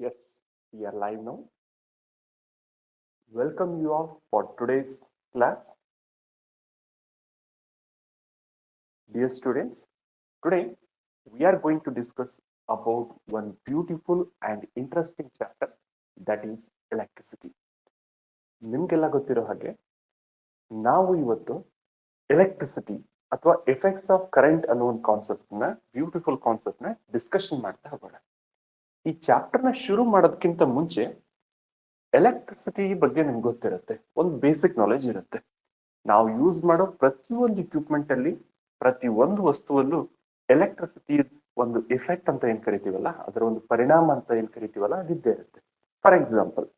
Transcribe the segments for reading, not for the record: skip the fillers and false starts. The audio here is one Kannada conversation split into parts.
Yes, we are live now. Welcome you all for today's class. Dear students, today we are going to discuss about one beautiful and interesting chapter that is electricity. ನಿಮ್ಗೆಲ್ಲ ಗೊತ್ತಿರೋ ಹಾಗೆ ನಾವು ಇವತ್ತು ಎಲೆಕ್ಟ್ರಿಸಿಟಿ ಅಥವಾ ಎಫೆಕ್ಟ್ಸ್ ಆಫ್ ಕರೆಂಟ್ ಅನ್ನೋ ಒಂದು ಕಾನ್ಸೆಪ್ಟ್ ಬ್ಯೂಟಿಫುಲ್ ಕಾನ್ಸೆಪ್ಟ್ ಡಿಸ್ಕಷನ್ ಮಾಡ್ತಾ ಹೋಗೋಣ. ಈ ಚಾಪ್ಟರ್ನ ಶುರು ಮಾಡೋದಕ್ಕಿಂತ ಮುಂಚೆ ಎಲೆಕ್ಟ್ರಿಸಿಟಿ ಬಗ್ಗೆ ನಿಮ್ಗೆ ಗೊತ್ತಿರುತ್ತೆ, ಒಂದು ಬೇಸಿಕ್ ನಾಲೆಜ್ ಇರುತ್ತೆ. ನಾವು ಯೂಸ್ ಮಾಡೋ ಪ್ರತಿಯೊಂದು ಇಕ್ವಿಪ್ಮೆಂಟ್ ಅಲ್ಲಿ ಪ್ರತಿ ಒಂದು ವಸ್ತುವಲ್ಲೂ ಎಲೆಕ್ಟ್ರಿಸಿಟಿ ಒಂದು ಎಫೆಕ್ಟ್ ಅಂತ ಏನ್ ಕರಿತೀವಲ್ಲ, ಅದರ ಒಂದು ಪರಿಣಾಮ ಅಂತ ಏನ್ ಕರಿತೀವಲ್ಲ, ಅದಿದ್ದೇ ಇರುತ್ತೆ. ಫಾರ್ ಎಕ್ಸಾಂಪಲ್,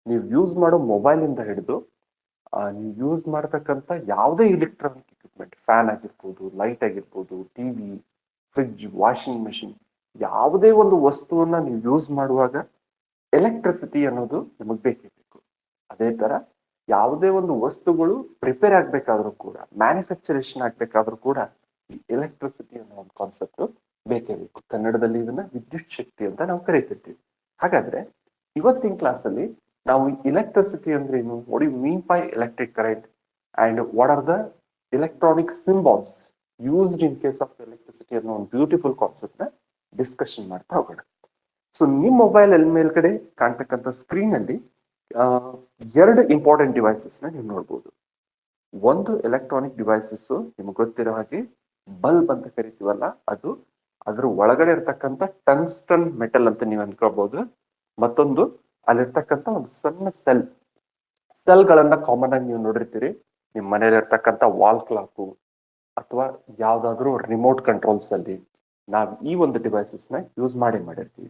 ನೀವು ಯೂಸ್ ಮಾಡೋ ಮೊಬೈಲ್ ಇಂದ ಹಿಡಿದು ನೀವು ಯೂಸ್ ಮಾಡತಕ್ಕಂಥ ಯಾವುದೇ ಇಲೆಕ್ಟ್ರಾನಿಕ್ ಇಕ್ವಿಪ್ಮೆಂಟ್, ಫ್ಯಾನ್ ಆಗಿರ್ಬೋದು, ಲೈಟ್ ಆಗಿರ್ಬೋದು, ಟಿವಿ, ಫ್ರಿಡ್ಜ್, ವಾಷಿಂಗ್ ಮೆಷಿನ್, ಯಾವುದೇ ಒಂದು ವಸ್ತುವನ್ನ ನೀವು ಯೂಸ್ ಮಾಡುವಾಗ ಎಲೆಕ್ಟ್ರಿಸಿಟಿ ಅನ್ನೋದು ನಮಗೆ ಬೇಕೇ ಬೇಕು. ಅದೇ ತರ ಯಾವುದೇ ಒಂದು ವಸ್ತುಗಳು ಪ್ರಿಪೇರ್ ಆಗ್ಬೇಕಾದ್ರೂ ಕೂಡ, ಮ್ಯಾನುಫ್ಯಾಕ್ಚರೇಷನ್ ಆಗ್ಬೇಕಾದ್ರೂ ಕೂಡ ಈ ಎಲೆಕ್ಟ್ರಿಸಿಟಿ ಅನ್ನೋ ಒಂದು ಕಾನ್ಸೆಪ್ಟ್ ಬೇಕೇ ಬೇಕು. ಕನ್ನಡದಲ್ಲಿ ಇದನ್ನ ವಿದ್ಯುತ್ ಶಕ್ತಿ ಅಂತ ನಾವು ಕರಿತಿರ್ತೀವಿ. ಹಾಗಾದ್ರೆ ಇವತ್ತಿನ ಕ್ಲಾಸ್ ಅಲ್ಲಿ ನಾವು ಎಲೆಕ್ಟ್ರಿಸಿಟಿ ಅಂದ್ರೆ ಏನು, what you mean by electric current and what are the electronic symbols used in case of electricity ಅನ್ನೋ ಒಂದು ಬ್ಯೂಟಿಫುಲ್ ಕಾನ್ಸೆಪ್ಟ್ ನ ಡಿಸ್ಕಷನ್ ಮಾಡ್ತಾ ಹೋಗೋಣ. ಸೊ ನಿಮ್ ಮೊಬೈಲ್ ಅಲ್ಲಿ ಮೇಲ್ಗಡೆ ಕಾಣ್ತಕ್ಕಂಥ ಸ್ಕ್ರೀನ್ ಅಲ್ಲಿ ಎರಡು ಇಂಪಾರ್ಟೆಂಟ್ ಡಿವೈಸಸ್ ನ ನೀವು ನೋಡ್ಬೋದು. ಒಂದು ಎಲೆಕ್ಟ್ರಾನಿಕ್ ಡಿವೈಸಸ್, ನಿಮ್ಗೆ ಗೊತ್ತಿರೋ ಹಾಗೆ ಬಲ್ಬ್ ಅಂತ ಕರಿತೀವಲ್ಲ, ಅದು ಅದ್ರ ಒಳಗಡೆ ಇರ್ತಕ್ಕಂಥ ಟಂಗ್ಸ್ಟನ್ ಮೆಟಲ್ ಅಂತ ನೀವು ಅನ್ಕೋಬಹುದು. ಮತ್ತೊಂದು ಅಲ್ಲಿರ್ತಕ್ಕಂಥ ಒಂದು ಸಣ್ಣ ಸೆಲ್ಗಳನ್ನ ಕಾಮನ್ ಆಗಿ ನೀವು ನೋಡಿರ್ತೀರಿ ನಿಮ್ ಮನೇಲಿ ಇರ್ತಕ್ಕಂಥ ವಾಲ್ ಕ್ಲಾಕು ಅಥವಾ ಯಾವ್ದಾದ್ರು ರಿಮೋಟ್ ಕಂಟ್ರೋಲ್ಸ್ ಅಲ್ಲಿ ನಾವು ಈ ಒಂದು ಡಿವೈಸಸ್ ನ ಯೂಸ್ ಮಾಡಿರ್ತೀವಿ.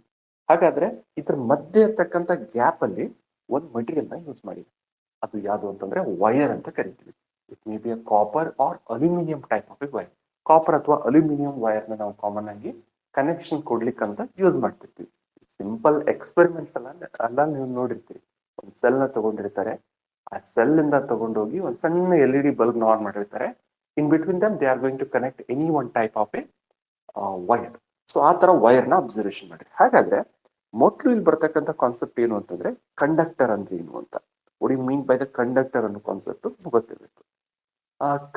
ಹಾಗಾದ್ರೆ ಇದ್ರ ಮಧ್ಯೆ ಇರ್ತಕ್ಕಂಥ ಗ್ಯಾಪ್ ಅಲ್ಲಿ ಒಂದು ಮಟೀರಿಯಲ್ ನ ಯೂಸ್ ಮಾಡಿದೆ. ಅದು ಯಾವುದು ಅಂತಂದ್ರೆ ವೈರ್ ಅಂತ ಕರಿತೀವಿ. It may be copper or aluminium type of wire. Copper ಅಥವಾ ಅಲ್ಯೂಮಿನಿಯಂ ವೈರ್ ನ ನಾವು ಕಾಮನ್ ಆಗಿ ಕನೆಕ್ಷನ್ ಕೊಡ್ಲಿಕ್ಕೆ ಅಂತ ಯೂಸ್ ಮಾಡ್ತಿರ್ತೀವಿ. ಸಿಂಪಲ್ ಎಕ್ಸ್ಪೆರಿಮೆಂಟ್ಸ್ ಎಲ್ಲ ನೀವು ನೋಡಿರ್ತೀರಿ. ಒಂದು ಸೆಲ್ ನ ತಗೊಂಡಿರ್ತಾರೆ, ಆ ಸೆಲ್ ಇಂದ ತಗೊಂಡೋಗಿ ಒಂದು ಸಣ್ಣ LED ಬಲ್ಬ್ ನ ಆನ್ ಮಾಡಿರ್ತಾರೆ. In between them they are going to connect any one type of a wire. So ಆ ತರ ವೈರ್ ನ ಅಬ್ಸರ್ವೇಷನ್ ಮಾಡಿ. ಹಾಗಾದ್ರೆ ಮೊದಲು ಇಲ್ಲಿ ಬರ್ತಕ್ಕಂಥ ಕಾನ್ಸೆಪ್ಟ್ ಏನು ಅಂತಂದ್ರೆ ಕಂಡಕ್ಟರ್ ಅಂದ್ರೆ ಏನು ಅಂತ. What you mean by the conductor ಅನ್ನೋ ಕಾನ್ಸೆಪ್ಟ್ ಗೊತ್ತಿರಬೇಕು.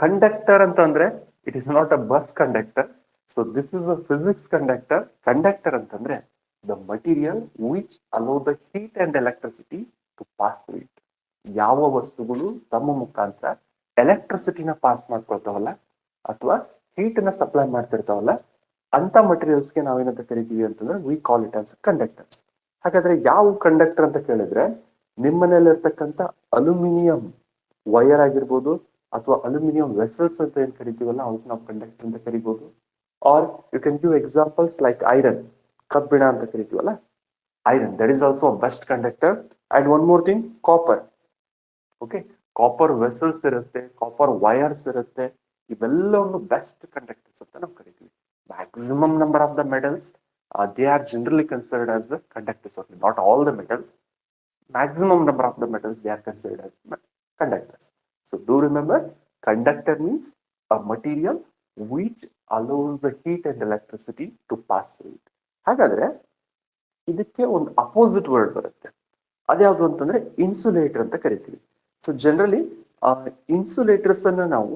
ಕಂಡಕ್ಟರ್ ಅಂತಂದ್ರೆ it is not a bus conductor. So this is a physics conductor. Conductor ಅಂತಂದ್ರೆ the material which allow the heat and electricity to pass through it. ಯಾವ ವಸ್ತುಗಳು ತಮ್ಮ ಮುಖಾಂತರ ಎಲೆಕ್ಟ್ರಿಸಿಟಿನ ಪಾಸ್ ಮಾಡ್ಕೊಳ್ತಾವಲ್ಲ ಅಥವಾ ಹೀಟ್ ನ ಸಪ್ಲೈ ಮಾಡ್ತಿರ್ತಾವಲ್ಲ, ಅಂತ ಮಟೀರಿಯಲ್ಸ್ಗೆ ನಾವೇನಂತ ಕರಿತೀವಿ ಅಂತಂದ್ರೆ we call it as conductors. ಹಾಗಾದ್ರೆ ಯಾವ ಕಂಡಕ್ಟರ್ ಅಂತ ಕೇಳಿದ್ರೆ, ನಿಮ್ಮನೇಲಿ ಇರ್ತಕ್ಕಂಥ ಅಲ್ಯೂಮಿನಿಯಂ ವೈರ್ ಆಗಿರ್ಬೋದು ಅಥವಾ ಅಲ್ಯೂಮಿನಿಯಂ ವೆಸಲ್ಸ್ ಅಂತ ಏನ್ ಕರಿತೀವಲ್ಲ, ಅವಕ್ಕೆ ನಾವು ಕಂಡಕ್ಟರ್ ಅಂತ ಕರಿಬಹುದು. Are you can give examples like iron, ಕಬ್ಬಿಣ ಅಂತ ಕರಿತೀವಲ್ಲ, iron that is also best conductor. And one more thing, copper. Okay, copper vessels ಇರುತ್ತೆ, ಕಾಪರ್ ವೈರ್ಸ್ ಇರುತ್ತೆ, ಇವೆಲ್ಲವನ್ನು ಬೆಸ್ಟ್ ಕಂಡಕ್ಟರ್ಸ್ ಅಂತ ನಾವು ಕರಿತೀವಿ. Maximum number of the metals they are generally considered as the conductors only, not all the metals. Maximum number of the metals they are considered as conductors. So do remember, conductor means a material which allows the heat and electricity to pass through it. ಹಾಗಾದ್ರೆ ಇದಕ್ಕೆ ಒಂದು ಅಪೋಸಿಟ್ ವರ್ಡ್ ಬರುತ್ತೆ. ಅದ್ಯಾವುದು ಅಂತಂದ್ರೆ ಇನ್ಸುಲೇಟರ್ ಅಂತ ಕರಿತೀವಿ. ಸೊ ಜನರಲಿ ಇನ್ಸುಲೇಟರ್ಸ್ ಅನ್ನ ನಾವು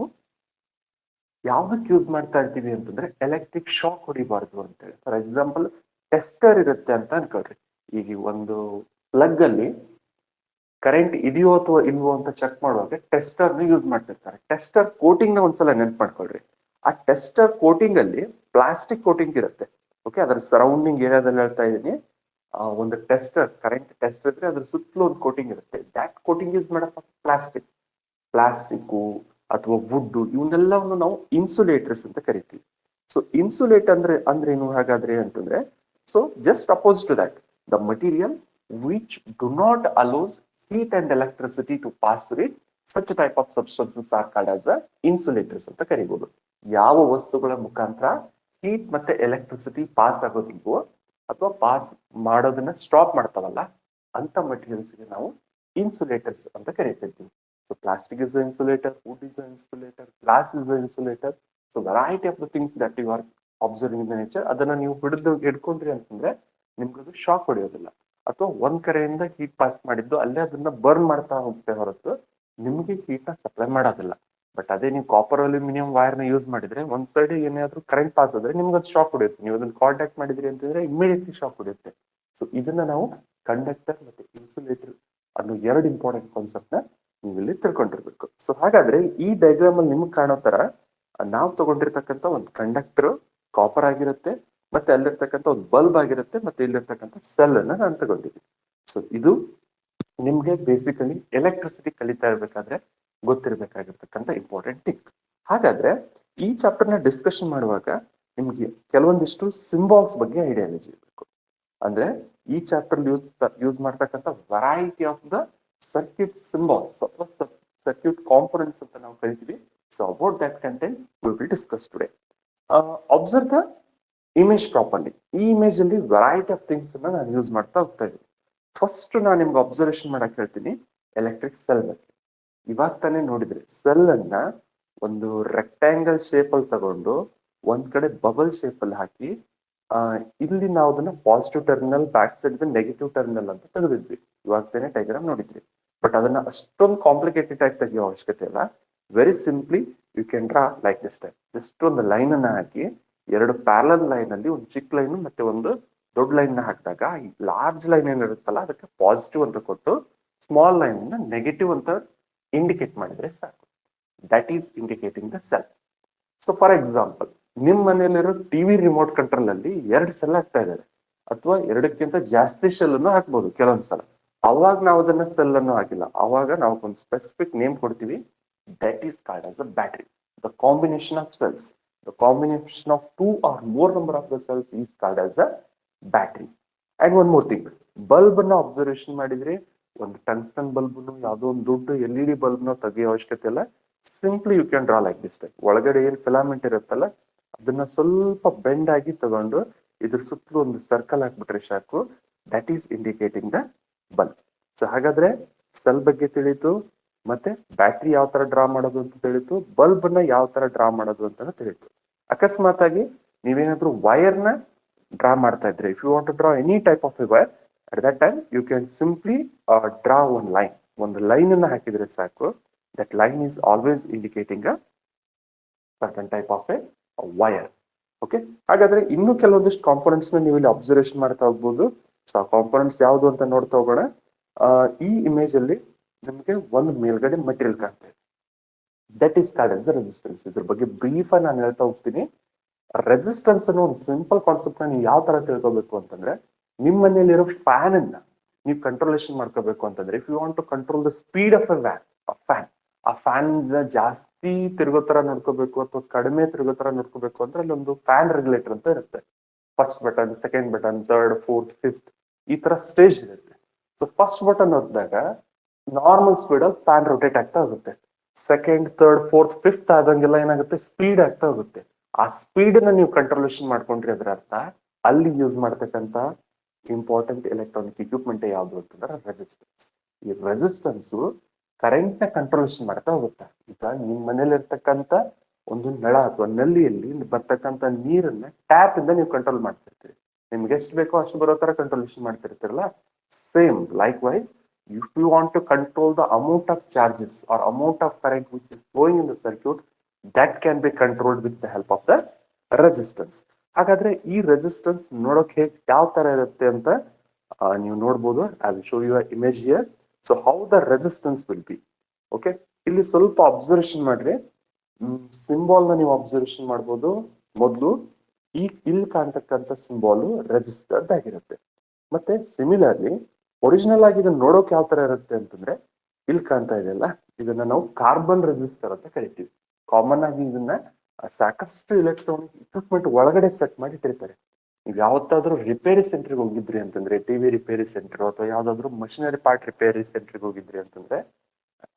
ಯಾವ್ದಕ್ಕೆ ಯೂಸ್ ಮಾಡ್ತಾ ಇರ್ತೀವಿ ಅಂತಂದ್ರೆ ಎಲೆಕ್ಟ್ರಿಕ್ ಶಾಕ್ ಹೊಡಿಬಾರ್ದು ಅಂತೇಳಿ. ಫಾರ್ ಎಕ್ಸಾಂಪಲ್, ಟೆಸ್ಟರ್ ಇರುತ್ತೆ ಅಂತ ಅನ್ಕೊಳ್ರಿ. ಈಗ ಒಂದು ಪ್ಲಗ್ ಅಲ್ಲಿ ಕರೆಂಟ್ ಇದೆಯೋ ಅಥವಾ ಇಲ್ವೋ ಅಂತ ಚೆಕ್ ಮಾಡುವಾಗ ಟೆಸ್ಟರ್ ನ ಯೂಸ್ ಮಾಡ್ತಿರ್ತಾರೆ. ಟೆಸ್ಟರ್ ಕೋಟಿಂಗ್ ನ ಒಂದ್ಸಲ ನೆನ್ಪು ಮಾಡ್ಕೊಳ್ರಿ. ಆ ಟೆಸ್ಟರ್ ಕೋಟಿಂಗ್ ಅಲ್ಲಿ ಪ್ಲಾಸ್ಟಿಕ್ ಕೋಟಿಂಗ್ ಇರುತ್ತೆ. ಓಕೆ, ಅದರ ಸರೌಂಡಿಂಗ್ ಏರಿಯಾದಲ್ಲಿ ಹೇಳ್ತಾ ಇದೀನಿ. ಒಂದು ಟೆಸ್ಟರ್, ಕರೆಂಟ್ ಟೆಸ್ಟರ್ ಇದ್ರೆ ಅದ್ರ ಸುತ್ತಲೂ ಒಂದು ಕೋಟಿಂಗ್ ಇರುತ್ತೆ. ದ್ಯಾಟ್ ಕೋಟಿಂಗ್ ಯೂಸ್ ಮಾಡಪ್ಪ ಪ್ಲಾಸ್ಟಿಕ್ ಅಥವಾ ವುಡ್, ಇವನ್ನೆಲ್ಲವನ್ನು ನಾವು ಇನ್ಸುಲೇಟರ್ಸ್ ಅಂತ ಕರಿತೀವಿ. ಸೊ ಇನ್ಸುಲೇಟ್ ಅಂದ್ರೆ ಏನು ಹಾಗಾದ್ರೆ ಅಂತಂದ್ರೆ, so just opposite to that, the material which do not allows heat and electricity to pass through it, such type of substances are called as insulators ಅಂತ ಕರಿಬಹುದು. ಯಾವ ವಸ್ತುಗಳ ಮುಖಾಂತರ ಹೀಟ್ ಮತ್ತೆ ಎಲೆಕ್ಟ್ರಿಸಿಟಿ ಪಾಸ್ ಆಗೋದಿಲ್ವೋ ಅಥವಾ ಪಾಸ್ ಮಾಡೋದನ್ನ ಸ್ಟಾಪ್ ಮಾಡ್ತಾವಲ್ಲ, ಅಂತ ಮಟೀರಿಯಲ್ಸ್ಗೆ ನಾವು ಇನ್ಸುಲೇಟರ್ಸ್ ಅಂತ ಕರಿತಿರ್ತೀವಿ. So plastic is a insulator, wood is an insulator, glass is an insulator. So variety of the things that you are observing in the nature, ಅದನ್ನ ನೀವು ಹಿಡ್ಕೊಂಡ್ರಿ ಅಂತಂದ್ರೆ ನಿಮ್ಗದು ಶಾಕ್ ಹೊಡೆಯೋದಿಲ್ಲ. ಅಥವಾ ಒಂದ್ ಕಡೆಯಿಂದ ಹೀಟ್ ಪಾಸ್ ಮಾಡಿದ್ದು ಅಲ್ಲೇ ಅದನ್ನ ಬರ್ನ್ ಮಾಡ್ತಾ ಹೋಗ್ತೇ ಹೊರತು ನಿಮ್ಗೆ ಹೀಟ್ ನ ಸಪ್ಲೈ ಮಾಡೋದಿಲ್ಲ. ಬಟ್ ಅದೇ ನೀವು ಕಾಪರ್ ಅಲ್ಯೂಮಿನಿಯಂ ವೈರ್ ನ ಯೂಸ್ ಮಾಡಿದ್ರೆ ಒಂದ್ ಸೈಡ್ ಏನಾದ್ರೂ ಕರೆಂಟ್ ಪಾಸ್ ಆದ್ರೆ ನಿಮ್ಗೆ ಅದು ಶಾಕ್ ಹೊಡೆಯುತ್ತೆ. ನೀವು ಅದನ್ನ ಕಾಂಟ್ಯಾಕ್ಟ್ ಮಾಡಿದ್ರಿ ಅಂತಂದ್ರೆ ಇಮಿಡಿಯೇಟ್ಲಿ ಶಾಕ್ ಹೊಡೆಯುತ್ತೆ. ಸೊ ಇದನ್ನ ನಾವು ಕಂಡಕ್ಟರ್ ಮತ್ತೆ ಇನ್ಸುಲೇಟರ್ ಅನ್ನೋ ಎರಡು ಇಂಪಾರ್ಟೆಂಟ್ ಕಾನ್ಸೆಪ್ಟ್ ನ ನೀವು ಇಲ್ಲಿ ತಿಳ್ಕೊಂಡಿರ್ಬೇಕು. ಸೊ ಹಾಗಾದ್ರೆ ಈ ಡಯಾಗ್ರಾಮ್ ಅಲ್ಲಿ ನಿಮ್ಗೆ ಕಾಣೋ ತರ ನಾವು ತಗೊಂಡಿರ್ತಕ್ಕಂಥ ಒಂದು ಕಂಡಕ್ಟರ್ ಕಾಪರ್ ಆಗಿರುತ್ತೆ, ಮತ್ತೆ ಅಲ್ಲಿರ್ತಕ್ಕಂಥ ಒಂದು ಬಲ್ಬ್ ಆಗಿರುತ್ತೆ, ಮತ್ತೆ ಇಲ್ಲಿರ್ತಕ್ಕಂಥ ಸೆಲ್ ಅನ್ನ ನಾನು ತಗೊಂಡಿದ್ದೀನಿ. ಸೊ ಇದು ನಿಮ್ಗೆ ಬೇಸಿಕಲಿ ಎಲೆಕ್ಟ್ರಿಸಿಟಿ ಕಲಿತಾ ಇರ್ಬೇಕಾದ್ರೆ ಗೊತ್ತಿರಬೇಕಾಗಿರ್ತಕ್ಕಂಥ ಇಂಪಾರ್ಟೆಂಟ್ ಥಿಂಗ್. ಹಾಗಾದ್ರೆ ಈ ಚಾಪ್ಟರ್ ನ ಡಿಸ್ಕಷನ್ ಮಾಡುವಾಗ ನಿಮ್ಗೆ ಕೆಲವೊಂದಿಷ್ಟು ಸಿಂಬಾಲ್ಸ್ ಬಗ್ಗೆ ಐಡಿಯಾಲಜಿ ಇರಬೇಕು. ಅಂದ್ರೆ ಈ ಚಾಪ್ಟರ್ ಯೂಸ್ ಮಾಡ್ತಕ್ಕಂಥ variety of the circuit symbols ಅಥವಾ ಸರ್ಕ್ಯೂಟ್ ಕಾಂಪೊನೆಂಟ್ಸ್ ಅಂತ ನಾವು ಕರಿತೀವಿ. So about that content we will discuss today. Observe the image properly. ಈ ಇಮೇಜ್ ಅಲ್ಲಿ ವೆರೈಟಿ ಆಫ್ ಥಿಂಗ್ಸ್ ಅನ್ನ ನಾನು ಯೂಸ್ ಮಾಡ್ತಾ ಹೋಗ್ತಾ ಇದ್ದೀನಿ. ಫಸ್ಟ್ ನಾನು ನಿಮ್ಗೆ ಅಬ್ಸರ್ವೇಷನ್ ಮಾಡಕ್ ಹೇಳ್ತೀನಿ ಎಲೆಕ್ಟ್ರಿಕ್ ಸೆಲ್ ಬಗ್ಗೆ. ಇವಾಗ ತಾನೇ ನೋಡಿದ್ರಿ, ಸೆಲ್ ಅನ್ನ ಒಂದು ರೆಕ್ಟ್ಯಾಂಗಲ್ ಶೇಪ್ ಅಲ್ಲಿ ತಗೊಂಡು ಒಂದ್ ಕಡೆ ಬಬಲ್ ಶೇಪ್ ಅಲ್ಲಿ ಹಾಕಿ ಇಲ್ಲಿ ನಾವು ಅದನ್ನ positive terminal, back side negative terminal ಅಂತ ತೆಗೆದಿದ್ವಿ. ಇವಾಗ ತಾನೇ ಡಯಾಗ್ರಾಮ್ ನೋಡಿದ್ರಿ. ಬಟ್ ಅದನ್ನ ಅಷ್ಟೊಂದು ಕಾಂಪ್ಲಿಕೇಟೆಡ್ ಆಗಿ ತೆಗಿಯೋ ಅವಶ್ಯಕತೆ ಇಲ್ಲ. Very simply you can draw like this type. Just ಒಂದು ಲೈನ್ ಅನ್ನ ಹಾಕಿ ಎರಡು ಪ್ಯಾರಲಲ್ ಲೈನ್ ಅಲ್ಲಿ ಒಂದು ಚಿಕ್ಕ ಲೈನ್ ಮತ್ತೆ ಒಂದು ದೊಡ್ಡ ಲೈನ್ ನ ಹಾಕಿದಾಗ ಈ ಲಾರ್ಜ್ ಲೈನ್ ಏನಿರುತ್ತಲ್ಲ ಅದಕ್ಕೆ ಪಾಸಿಟಿವ್ ಅಂತ ಕೊಟ್ಟು ಸ್ಮಾಲ್ ಲೈನ್ ನ ನೆಗೆಟಿವ್ ಅಂತ ಇಂಡಿಕೇಟ್ ಮಾಡಿದ್ರೆ ಸಾಕು. That is indicating the cell. So for example, ನಿಮ್ ಮನೆಯಲ್ಲಿರೋ ಟಿವಿ ರಿಮೋಟ್ ಕಂಟ್ರೋಲ್ ಅಲ್ಲಿ ಎರಡು ಸೆಲ್ ಆಗ್ತಾ ಇದ್ದಾರೆ, ಅಥವಾ ಎರಡಕ್ಕಿಂತ ಜಾಸ್ತಿ ಸೆಲ್ ಅನ್ನು ಹಾಕ್ಬೋದು ಕೆಲವೊಂದ್ಸಲ. ಅವಾಗ ನಾವು ಅದನ್ನ ಸೆಲ್ ಅನ್ನು ಹಾಕಿಲ್ಲ, ಅವಾಗ ನಾವು ಒಂದು ಸ್ಪೆಸಿಫಿಕ್ ನೇಮ್ ಕೊಡ್ತೀವಿ. That is called as a battery. The combination of cells, the combination of two or more number of the cells is called as a battery. And one more thing, bulb ಅನ್ನ ಅಬ್ಸರ್ವೇಷನ್ ಮಾಡಿದ್ರೆ ಒಂದು ಟಂಗ್ಸ್ಟನ್ ಬಲ್ಬ್ ಯಾವುದೋ ಒಂದು ದೊಡ್ಡ LED ಬಲ್ಬ್ ನ ತೆಗೆಯೋ ಅವಶ್ಯಕತೆ ಇಲ್ಲ. Simply you can draw like this type. ಒಳಗಡೆ ಏನ್ ಫಿಲಾಮೆಂಟ್ ಇರುತ್ತಲ್ಲ ಅದನ್ನ ಸ್ವಲ್ಪ ಬೆಂಡ್ ಆಗಿ ತಗೊಂಡು ಇದ್ರ ಸುತ್ತಲೂ ಒಂದು ಸರ್ಕಲ್ ಹಾಕ್ಬಿಟ್ರೆ ಸಾಕು. That is indicating the bulb. So ಹಾಗಾದ್ರೆ ಸೆಲ್ ಬಗ್ಗೆ ತಿಳಿತು, ಮತ್ತೆ ಬ್ಯಾಟ್ರಿ ಯಾವ ತರ ಡ್ರಾ ಮಾಡೋದು ಅಂತ ತಿಳಿತು, ಬಲ್ಬ್ ಅನ್ನ ಯಾವ ತರ ಡ್ರಾ ಮಾಡೋದು ಅಂತ ತಿಳಿತು. ಅಕಸ್ಮಾತ್ ಆಗಿ ನೀವೇನಾದ್ರೂ ವೈರ್ ನ ಡ್ರಾ ಮಾಡ್ತಾ ಇದ್ರೆ, if you want to draw any type of a wire, at that time you can simply draw one line. ಒಂದು ಲೈನ್ ಅನ್ನ ಹಾಕಿದ್ರೆ ಸಾಕು. That line is always indicating a certain type of a wire. Okay, ಹಾಗಾದ್ರೆ ಇನ್ನು ಕೆಲವೊಂದಿಷ್ಟು ಕಾಂಪೊನೆಂಟ್ಸ್ ನ ನೀವು ಇಲ್ಲಿ ಅಬ್ಸರ್ವೇಷನ್ ಮಾಡ್ತಾ ಹೋಗ್ಬೋದು. ಸೊ ಆ ಕಾಂಪೊನೆಂಟ್ಸ್ ಯಾವ್ದು ಅಂತ ನೋಡ್ತಾ ಹೋಗೋಣ. ಈ ಇಮೇಜ್ ಅಲ್ಲಿ ನಿಮಗೆ ಒಂದು ಮೇಲ್ಗಡೆ ಮೆಟೀರಿಯಲ್ ಕಾಣ್ತಾ ಇದೆ. That is called as resistance. ಇದ್ರ ಬಗ್ಗೆ ಬ್ರೀಫ್ ಆಗಿ ನಾನು ಹೇಳ್ತಾ ಹೋಗ್ತೀನಿ. ರೆಸಿಸ್ಟೆನ್ಸ್ ಅನ್ನೋ ಒಂದು ಸಿಂಪಲ್ ಕಾನ್ಸೆಪ್ಟ್ ನ ನೀವು ಯಾವ ತರ ತಿಳ್ಕೊಬೇಕು ಅಂತಂದ್ರೆ, ನಿಮ್ಮ ಮನೆಯಲ್ಲಿರೋ ಫ್ಯಾನ್ ಅನ್ನ ನೀವು ಕಂಟ್ರೋಲೇಷನ್ ಮಾಡ್ಕೋಬೇಕು ಅಂತಂದ್ರೆ, if you want to control the speed of fan, ಆ ಫ್ಯಾನ್ ಜಾಸ್ತಿ ತಿರುಗೋ ತರ ನೋಡ್ಕೋಬೇಕು ಅಥವಾ ಕಡಿಮೆ ತಿರುಗೋ ತರ ನೋಡ್ಕೋಬೇಕು ಅಂದ್ರೆ ಅಲ್ಲಿ ಒಂದು ಫ್ಯಾನ್ ರೆಗ್ಯುಲೇಟರ್ ಅಂತ ಇರುತ್ತೆ. First button, second button, third, fourth, fifth, ಈ ತರ ಸ್ಟೇಜ್ ಇರುತ್ತೆ. ಸೊ ಫಸ್ಟ್ ಬಟನ್ ಹೊಡೆದಾಗ ನಾರ್ಮಲ್ ಸ್ಪೀಡ್ ಅಲ್ಲಿ ಫ್ಯಾನ್ ರೊಟೇಟ್ ಆಗ್ತಾ ಹೋಗುತ್ತೆ. ಸೆಕೆಂಡ್, ಥರ್ಡ್, ಫೋರ್ತ್, ಫಿಫ್ತ್ ಆದಂಗೆಲ್ಲ ಏನಾಗುತ್ತೆ, ಸ್ಪೀಡ್ ಆಗ್ತಾ ಹೋಗುತ್ತೆ. ಆ ಸ್ಪೀಡ್ ನ ನೀವು ಕಂಟ್ರೋಲೇಷನ್ ಮಾಡ್ಕೊಂಡ್ರಿ ಅದರ ಅರ್ಥ ಅಲ್ಲಿ ಯೂಸ್ ಮಾಡ್ತಕ್ಕಂತ ಇಂಪಾರ್ಟೆಂಟ್ ಎಲೆಕ್ಟ್ರಾನಿಕ್ ಇಕ್ವಿಪ್ಮೆಂಟ್ ಯಾವ್ದು ಅಂತಂದ್ರೆ ರೆಸಿಸ್ಟೆನ್ಸ್. ಈ ರೆಸಿಸ್ಟೆನ್ಸ್ ಕರೆಂಟ್ ನ ಕಂಟ್ರೋಲೇಷನ್ ಮಾಡ್ತಾ ಹೋಗುತ್ತೆ. ಈಗ ನಿಮ್ ಮನೇಲಿ ಇರ್ತಕ್ಕಂತ ಒಂದು ನಳ ಅಥವಾ ನಲ್ಲಿಯಲ್ಲಿ ಬರ್ತಕ್ಕಂತ ನೀರನ್ನ ಟ್ಯಾಪ್ ಇಂದ ನೀವು ಕಂಟ್ರೋಲ್ ಮಾಡ್ತಿರ್ತೀರಿ. ನಿಮ್ಗೆ ಎಷ್ಟು ಬೇಕೋ ಅಷ್ಟು ಬರೋ ತರ ಕಂಟ್ರೋಲೇಷನ್ ಮಾಡ್ತಿರ್ತೀರಲ್ಲ. Same likewise, if you want to control the amount of charges or amount of current which is flowing in the circuit, that can be controlled with the help of the resistance. ಹಾಗಾದ್ರೆ ಈ ರೆಸಿಸ್ಟೆನ್ಸ್ ನೋಡೋಕೆ ಯಾವ ತರ ಇರುತ್ತೆ ಅಂತ ನೀವು ನೋಡ್ಬೋದು. I will show you image here. So how the resistance will be. Okay, ಇಲ್ಲಿ ಸ್ವಲ್ಪ ಅಬ್ಸರ್ವೇಷನ್ ಮಾಡ್ರಿ. ಸಿಂಬಾಲ್ ನ ನೀವು ಅಬ್ಸರ್ವೇಷನ್ ಮಾಡ್ಬೋದು. ಮೊದಲು ಇಲ್ಲಿ ಕಾಣ್ತಕ್ಕಂಥ ಸಿಂಬಾಲ್ ರೆಸಿಸ್ಟರ್ ಆಗಿರುತ್ತೆ. ಮತ್ತೆ ಸಿಮಿಲರ್ಲಿ ಒರಿಜಿನಲ್ ಆಗಿ ಇದನ್ನ ನೋಡೋಕೆ ಯಾವ ತರ ಇರುತ್ತೆ ಅಂತಂದ್ರೆ, ಇಲ್ಲಿ ಕಾಣ್ತಾ ಇದೆಯಲ್ಲ, ಇದನ್ನ ನಾವು ಕಾರ್ಬನ್ ರೆಸಿಸ್ಟರ್ ಅಂತ ಕರಿತೀವಿ. ಕಾಮನ್ ಆಗಿ ಇದನ್ನ ಸಾಕಷ್ಟು ಎಲೆಕ್ಟ್ರಾನಿಕ್ ಇಕ್ವಿಪ್ಮೆಂಟ್ ಒಳಗಡೆ ಸೆಟ್ ಮಾಡಿ ಇಟ್ಟಿರ್ತಾರೆ. ನೀವು ಯಾವತ್ತಾದ್ರೂ ರಿಪೇರಿ ಸೆಂಟರ್ಗೆ ಹೋಗಿದ್ರಿ ಅಂತಂದ್ರೆ, ಟಿವಿ ರಿಪೇರಿ ಸೆಂಟರ್ ಅಥವಾ ಯಾವ್ದಾದ್ರು ಮಷಿನರಿ ಪಾರ್ಟ್ ರಿಪೇರಿ ಸೆಂಟರ್ಗೆ ಹೋಗಿದ್ರಿ ಅಂತಂದ್ರೆ,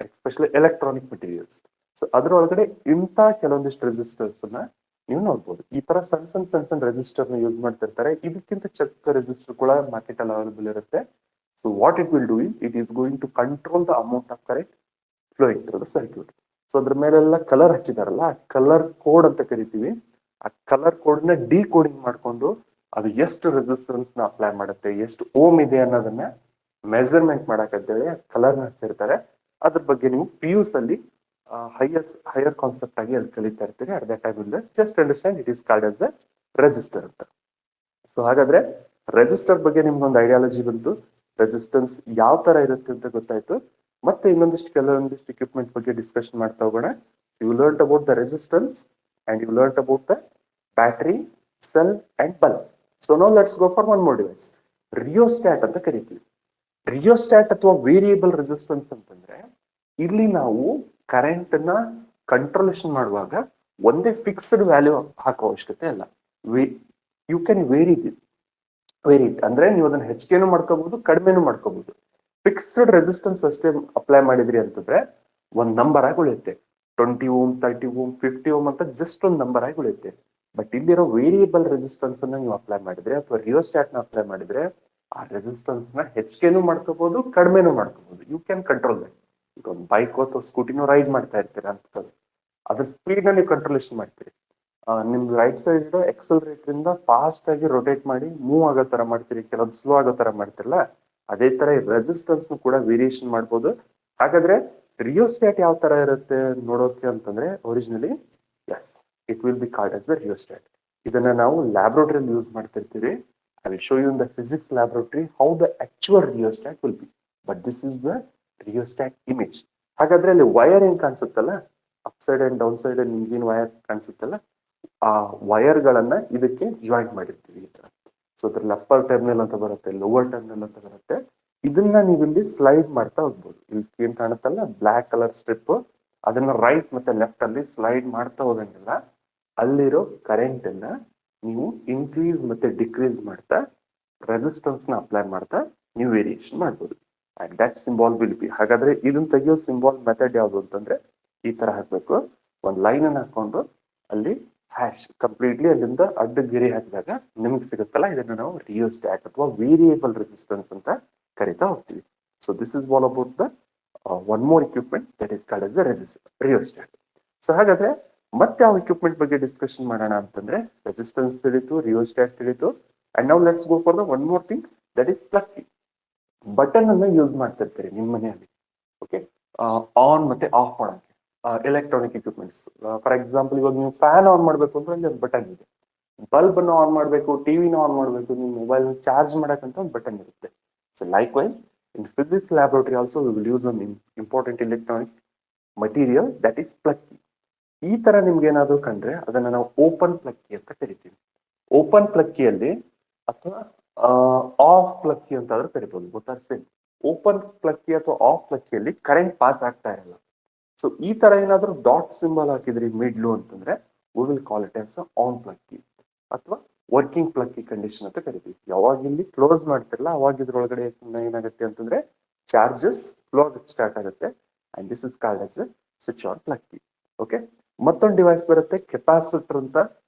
ಎಸ್ಪೆಷಲಿ ಎಲೆಕ್ಟ್ರಾನಿಕ್ ಮೆಟೀರಿಯಲ್ಸ್, ಸೊ ಅದ್ರೊಳಗಡೆ ಇಂಥ ಕೆಲವೊಂದಿಷ್ಟು ರೆಸಿಸ್ಟರ್ಸ್ ನ ನೀವು ನೋಡ್ಬೋದು. ಈ ತರ ಸಣ್ಣ ರೆಸಿಸ್ಟರ್ ನ ಯೂಸ್ ಮಾಡ್ತಿರ್ತಾರೆ. ಇದಕ್ಕಿಂತ ಚಿಕ್ಕ ರೆಸಿಸ್ಟರ್ ಕೂಡ ಮಾರ್ಕೆಟ್ ಅಲ್ಲಿ ಅವೈಲೇಬಲ್ ಇರುತ್ತೆ. So what it will do is, it is going to control the amount of current flowing through the circuit. So ಅದ್ರ ಮೇಲೆಲ್ಲ ಕಲರ್ ಹಚ್ಚಿದಾರಲ್ಲ, ಕಲರ್ ಕೋಡ್ ಅಂತ ಕರಿತೀವಿ. ಆ ಕಲರ್ ಕೋಡ್ ನ ಡಿಕೋಡಿಂಗ್ ಮಾಡ್ಕೊಂಡು ಅದು ಎಷ್ಟು ರೆಸಿಸ್ಟೆನ್ಸ್ ನ ಅಪ್ಲೈ ಮಾಡುತ್ತೆ, ಎಷ್ಟು ಓಮ್ ಇದೆ ಅನ್ನೋದನ್ನ ಮೆಜರ್ಮೆಂಟ್ ಮಾಡಕ್ಕಂತೇಳಿ ಕಲರ್ನ ಹಚ್ಚಿರ್ತಾರೆ. ಅದ್ರ ಬಗ್ಗೆ ನೀವು PUs ಅಲ್ಲಿ ಹೈಯರ್ ಕಾನ್ಸೆಪ್ಟ್ ಆಗಿ ಅಲ್ಲಿ ಕಲಿತಾ ಇರ್ತೀರಿ. At that time just understand it is called as a resistor ಅಂತ. ಸೊ ಹಾಗಾದ್ರೆ ರೆಸಿಸ್ಟರ್ ಬಗ್ಗೆ ನಿಮ್ಗೊಂದು ಐಡಿಯಾಲಜಿ ಬಂತು, ರೆಸಿಸ್ಟೆನ್ಸ್ ಯಾವ ತರ ಇರುತ್ತೆ ಅಂತ ಗೊತ್ತಾಯ್ತು. ಮತ್ತೆ ಕೆಲವೊಂದಿಷ್ಟು ಇಕ್ವಿಪ್ಮೆಂಟ್ ಬಗ್ಗೆ ಡಿಸ್ಕಷನ್ ಮಾಡ್ತಾ ಹೋಗೋಣ. You learn about the resistance and you learn about the battery, cell and bulb. So now let's go for one more device, rheostat ಅಂತ ಕರಿತೀವಿ. ರಿಯೋಸ್ಟ್ಯಾಟ್ ಅಥವಾ ವೇರಿಯೇಬಲ್ ರೆಸಿಸ್ಟೆನ್ಸ್ ಅಂತಂದ್ರೆ ಇಲ್ಲಿ ನಾವು ಕರೆಂಟ್ ನ ಕಂಟ್ರೋಲೇಷನ್ ಮಾಡುವಾಗ ಒಂದೇ ಫಿಕ್ಸ್ಡ್ ವ್ಯಾಲ್ಯೂ ಹಾಕೋ ಅವಶ್ಯಕತೆ ಅಲ್ಲ. ಯು ಕ್ಯಾನ್ ವೇರಿ ಇಟ್ ಅಂದ್ರೆ ನೀವು ಅದನ್ನ ಹೆಚ್ಚಿಗೆನೂ ಮಾಡ್ಕೋಬಹುದು, ಕಡಿಮೆನೂ ಮಾಡ್ಕೋಬಹುದು. ಫಿಕ್ಸ್ಡ್ ರೆಸಿಸ್ಟೆನ್ಸ್ ಅಷ್ಟೇ ಅಪ್ಲೈ ಮಾಡಿದ್ರಿ ಅಂತಂದ್ರೆ ಒಂದ್ ನಂಬರ್ ಆಗಿ ಉಳಿಯುತ್ತೆ. 20 ಓಮ್, 30 ಓಮ್, 50 ಓಮ್ ಅಂತ ಜಸ್ಟ್ ಒಂದು ನಂಬರ್ ಆಗಿ ಉಳಿಯುತ್ತೆ. ಬಟ್ ಇಲ್ಲಿರೋ ವೇರಿಯೇಬಲ್ ರೆಸಿಸ್ಟೆನ್ಸ್ ಅನ್ನ ನೀವು ಅಪ್ಲೈ ಮಾಡಿದ್ರೆ ಅಥವಾ ರಿಯೋಸ್ಟ್ಯಾಟ್ ನ ಅಪ್ಲೈ ಮಾಡಿದ್ರೆ ಆ ರೆಸಿಸ್ಟೆನ್ಸ್ ನ ಹೆಚ್ಚಿಗೆನೂ ಮಾಡ್ಕೋಬಹುದು, ಕಡಿಮೆನೂ ಮಾಡ್ಕೋಬಹುದು. You can control that. ಈಗ ಒಂದು ಬೈಕ್ ಅಥವಾ ಸ್ಕೂಟಿನೂ ರೈಡ್ ಮಾಡ್ತಾ ಇರ್ತೀರಾ ಅಂತ, ಅದ್ರ ಸ್ಪೀಡ್ ನ ನೀವು ಕಂಟ್ರೋಲೇಷನ್ ಮಾಡ್ತೀರಿ. ನಿಮ್ದು ರೈಟ್ ಸೈಡ್ ಎಕ್ಸಲರೇಟರ್ ಇಂದ ಫಾಸ್ಟ್ ಆಗಿ ರೊಟೇಟ್ ಮಾಡಿ ಮೂವ್ ಆಗೋ ತರ ಮಾಡ್ತೀರಿ, ಕೆಲವೊಂದು ಸ್ಲೋ ಆಗೋ ತರ ಮಾಡ್ತಿರಲ್ಲ, ಅದೇ ತರ ರೆಸಿಸ್ಟೆನ್ಸ್ ಕೂಡ ವೇರಿಯೇಷನ್ ಮಾಡ್ಬೋದು. ಹಾಗಾದ್ರೆ ರಿಯೋಸ್ಟ್ಯಾಟ್ ಯಾವ ತರ ಇರುತ್ತೆ ನೋಡೋಕೆ ಅಂತಂದ್ರೆ originally as it will be called as the rheostat. ಇದನ್ನ ನಾವು ಲ್ಯಾಬ್ರೋಟರಿಯಲ್ಲಿ ಯೂಸ್ ಮಾಡ್ತಿರ್ತೀವಿ. I will show you in the physics laboratory how the actual rheostat will be, but this is the rheostat image. ಹಾಗಾದ್ರೆ ಅಲ್ಲಿ ವೈರ್ ಏನ್ ಕಾಣಿಸುತ್ತಲ್ಲ, up side and down side ನಿಮ್ಗೇನ್ ವೈರ್ ಕಾಣಿಸುತ್ತಲ್ಲ, ಆ ವೈರ್ ಗಳನ್ನ ಇದಕ್ಕೆ ಜಾಯಿಂಟ್ ಮಾಡಿರ್ತೀವಿ ಈ ತರ. ಸೊ ಅದ್ರಲ್ಲಿ ಅಪ್ಪರ್ ಟರ್ಮಿನಲ್ ಅಂತ ಬರುತ್ತೆ, ಲೋವರ್ ಟರ್ಮಿನಲ್ ಅಂತ ಬರುತ್ತೆ. ಇದನ್ನ ನೀವು ಇಲ್ಲಿ ಸ್ಲೈಡ್ ಮಾಡ್ತಾ ಹೋಗ್ಬೋದು. ಇಲ್ಲಿ ಏನ್ ಕಾಣುತ್ತಲ್ಲ ಬ್ಲಾಕ್ ಕಲರ್ ಸ್ಟ್ರಿಪ್, ಅದನ್ನ ರೈಟ್ ಮತ್ತೆ ಲೆಫ್ಟ್ ಅಲ್ಲಿ ಸ್ಲೈಡ್ ಮಾಡ್ತಾ ಹೋದಂಗೆಲ್ಲ ಅಲ್ಲಿರೋ ಕರೆಂಟ್ ಅನ್ನ ನೀವು ಇನ್ಕ್ರೀಸ್ ಮತ್ತೆ ಡಿಕ್ರೀಸ್ ಮಾಡ್ತಾ ರೆಸಿಸ್ಟೆನ್ಸ್ ನ ಅಪ್ಲೈ ಮಾಡ್ತಾ ನೀವು ವೇರಿಯೇಷನ್ ಮಾಡ್ಬೋದು. And that symbol will be. ಹಾಗಾದ್ರೆ ಇದನ್ನ ತೆಗೆಯೋ ಸಿಂಬಾಲ್ ಮೆಥಡ್ ಯಾವುದು ಅಂತಂದ್ರೆ ಈ ತರ ಹಾಕ್ಬೇಕು. ಒಂದು ಲೈನ್ ಅನ್ನ ಹಾಕೊಂಡು ಅಲ್ಲಿ ಹ್ಯಾಶ್ ಕಂಪ್ಲೀಟ್ಲಿ ಅಲ್ಲಿಂದ ಅಡ್ಡ ಗೆರೆ ಹಾಕಿದಾಗ ನಿಮ್ಗೆ ಸಿಗುತ್ತಲ್ಲ, ಇದನ್ನ ನಾವು ರಿಯೋಸ್ಟ್ಯಾಟ್ ಅಥವಾ ವೇರಿಯೇಬಲ್ ರೆಸಿಸ್ಟೆನ್ಸ್ ಅಂತ ಕರಿತಾ ಹೋಗ್ತೀವಿ. So this is all about the one more equipment that is called as the rheostat. So ಹಾಗಾದ್ರೆ ಮತ್ತೆ ಯಾವ ಇಕ್ವಿಪ್ಮೆಂಟ್ ಬಗ್ಗೆ ಡಿಸ್ಕಷನ್ ಮಾಡೋಣ ಅಂತಂದ್ರೆ ರೆಸಿಸ್ಟೆನ್ಸ್ ತಿಳಿತು, ರಿಯೋಸ್ಟ್ಯಾಟ್ ತಿಳಿತು, and now let's go for the one more thing that is plug key. Button ಅನ್ನ ಯೂಸ್ ಮಾಡ್ತಿರ್ತೀರಿ ನಿಮ್ಮ ಮನೆಯಲ್ಲಿ, ಓಕೆ, ಆನ್ ಮತ್ತೆ ಆಫ್ ಮಾಡಕ್ಕೆ ಎಲೆಕ್ಟ್ರಾನಿಕ್ ಇಕ್ವಿಪ್ಮೆಂಟ್ಸ್. ಫಾರ್ ಎಕ್ಸಾಂಪಲ್ ಇವಾಗ ನೀವು ಫ್ಯಾನ್ ಆನ್ ಮಾಡಬೇಕು ಅಂದ್ರೆ ಅಲ್ಲಿ ಒಂದು ಬಟನ್ ಇದೆ, ಬಲ್ಬ್ ಅನ್ನು ಆನ್ ಮಾಡಬೇಕು, ಟಿವಿನ ಆನ್ ಮಾಡಬೇಕು, ನೀವು ಮೊಬೈಲ್ ಚಾರ್ಜ್ ಮಾಡಕ್ಕಂತ ಒಂದು ಬಟನ್ ಇರುತ್ತೆ. So likewise in physics laboratory also we will use one important electronic material that is plug key. ಈ ತರ ನಿಮ್ಗೆ ಏನಾದ್ರು ಕಂಡ್ರೆ ಅದನ್ನ ನಾವು ಓಪನ್ ಪ್ಲಗ್ ಕೀ ಅಂತ ಕರಿತೀವಿ. ಓಪನ್ ಪ್ಲಗ್ ಕೀಯಲ್ಲಿ ಅಥವಾ ಆಫ್ ಪ್ಲಗ್ ಕೀ ಅಂತ ಆದ್ರೂ ಕರಿಬಹುದು, ಗೊತ್ತಾ? ಸೇಮ್ ಓಪನ್ ಪ್ಲಗ್ ಕೀ ಅಥವಾ ಆಫ್ ಪ್ಲಗ್ ಕೀಯಲ್ಲಿ ಕರೆಂಟ್ ಪಾಸ್ ಆಗ್ತಾ ಇರಲ್ಲ. ಸೊ ಈ ತರ ಏನಾದ್ರು ಡಾಟ್ ಸಿಂಬಲ್ ಹಾಕಿದ್ರಿ ಮಿಡ್ಲು ಅಂತಂದ್ರೆ we will call it as on plug key ಅಥವಾ ವರ್ಕಿಂಗ್ ಪ್ಲಗ್ ಕೀ ಕಂಡೀಷನ್ ಅಂತ ಕರಿತೀವಿ. ಯಾವಾಗ ಇಲ್ಲಿ ಕ್ಲೋಸ್ ಮಾಡ್ತಿರಲ್ಲ ಅವಾಗ ಇದ್ರೊಳಗಡೆ ಏನಾಗುತ್ತೆ ಅಂತಂದ್ರೆ ಚಾರ್ಜಸ್ ಫ್ಲೋ ಸ್ಟಾರ್ಟ್ ಆಗುತ್ತೆ and this is called as switch on plug key. Okay, ಮತ್ತೊಂದು ಡಿವೈಸ್ ಬರುತ್ತೆ ಕೆಪಾಸಿಟರ್ ಅಂತ.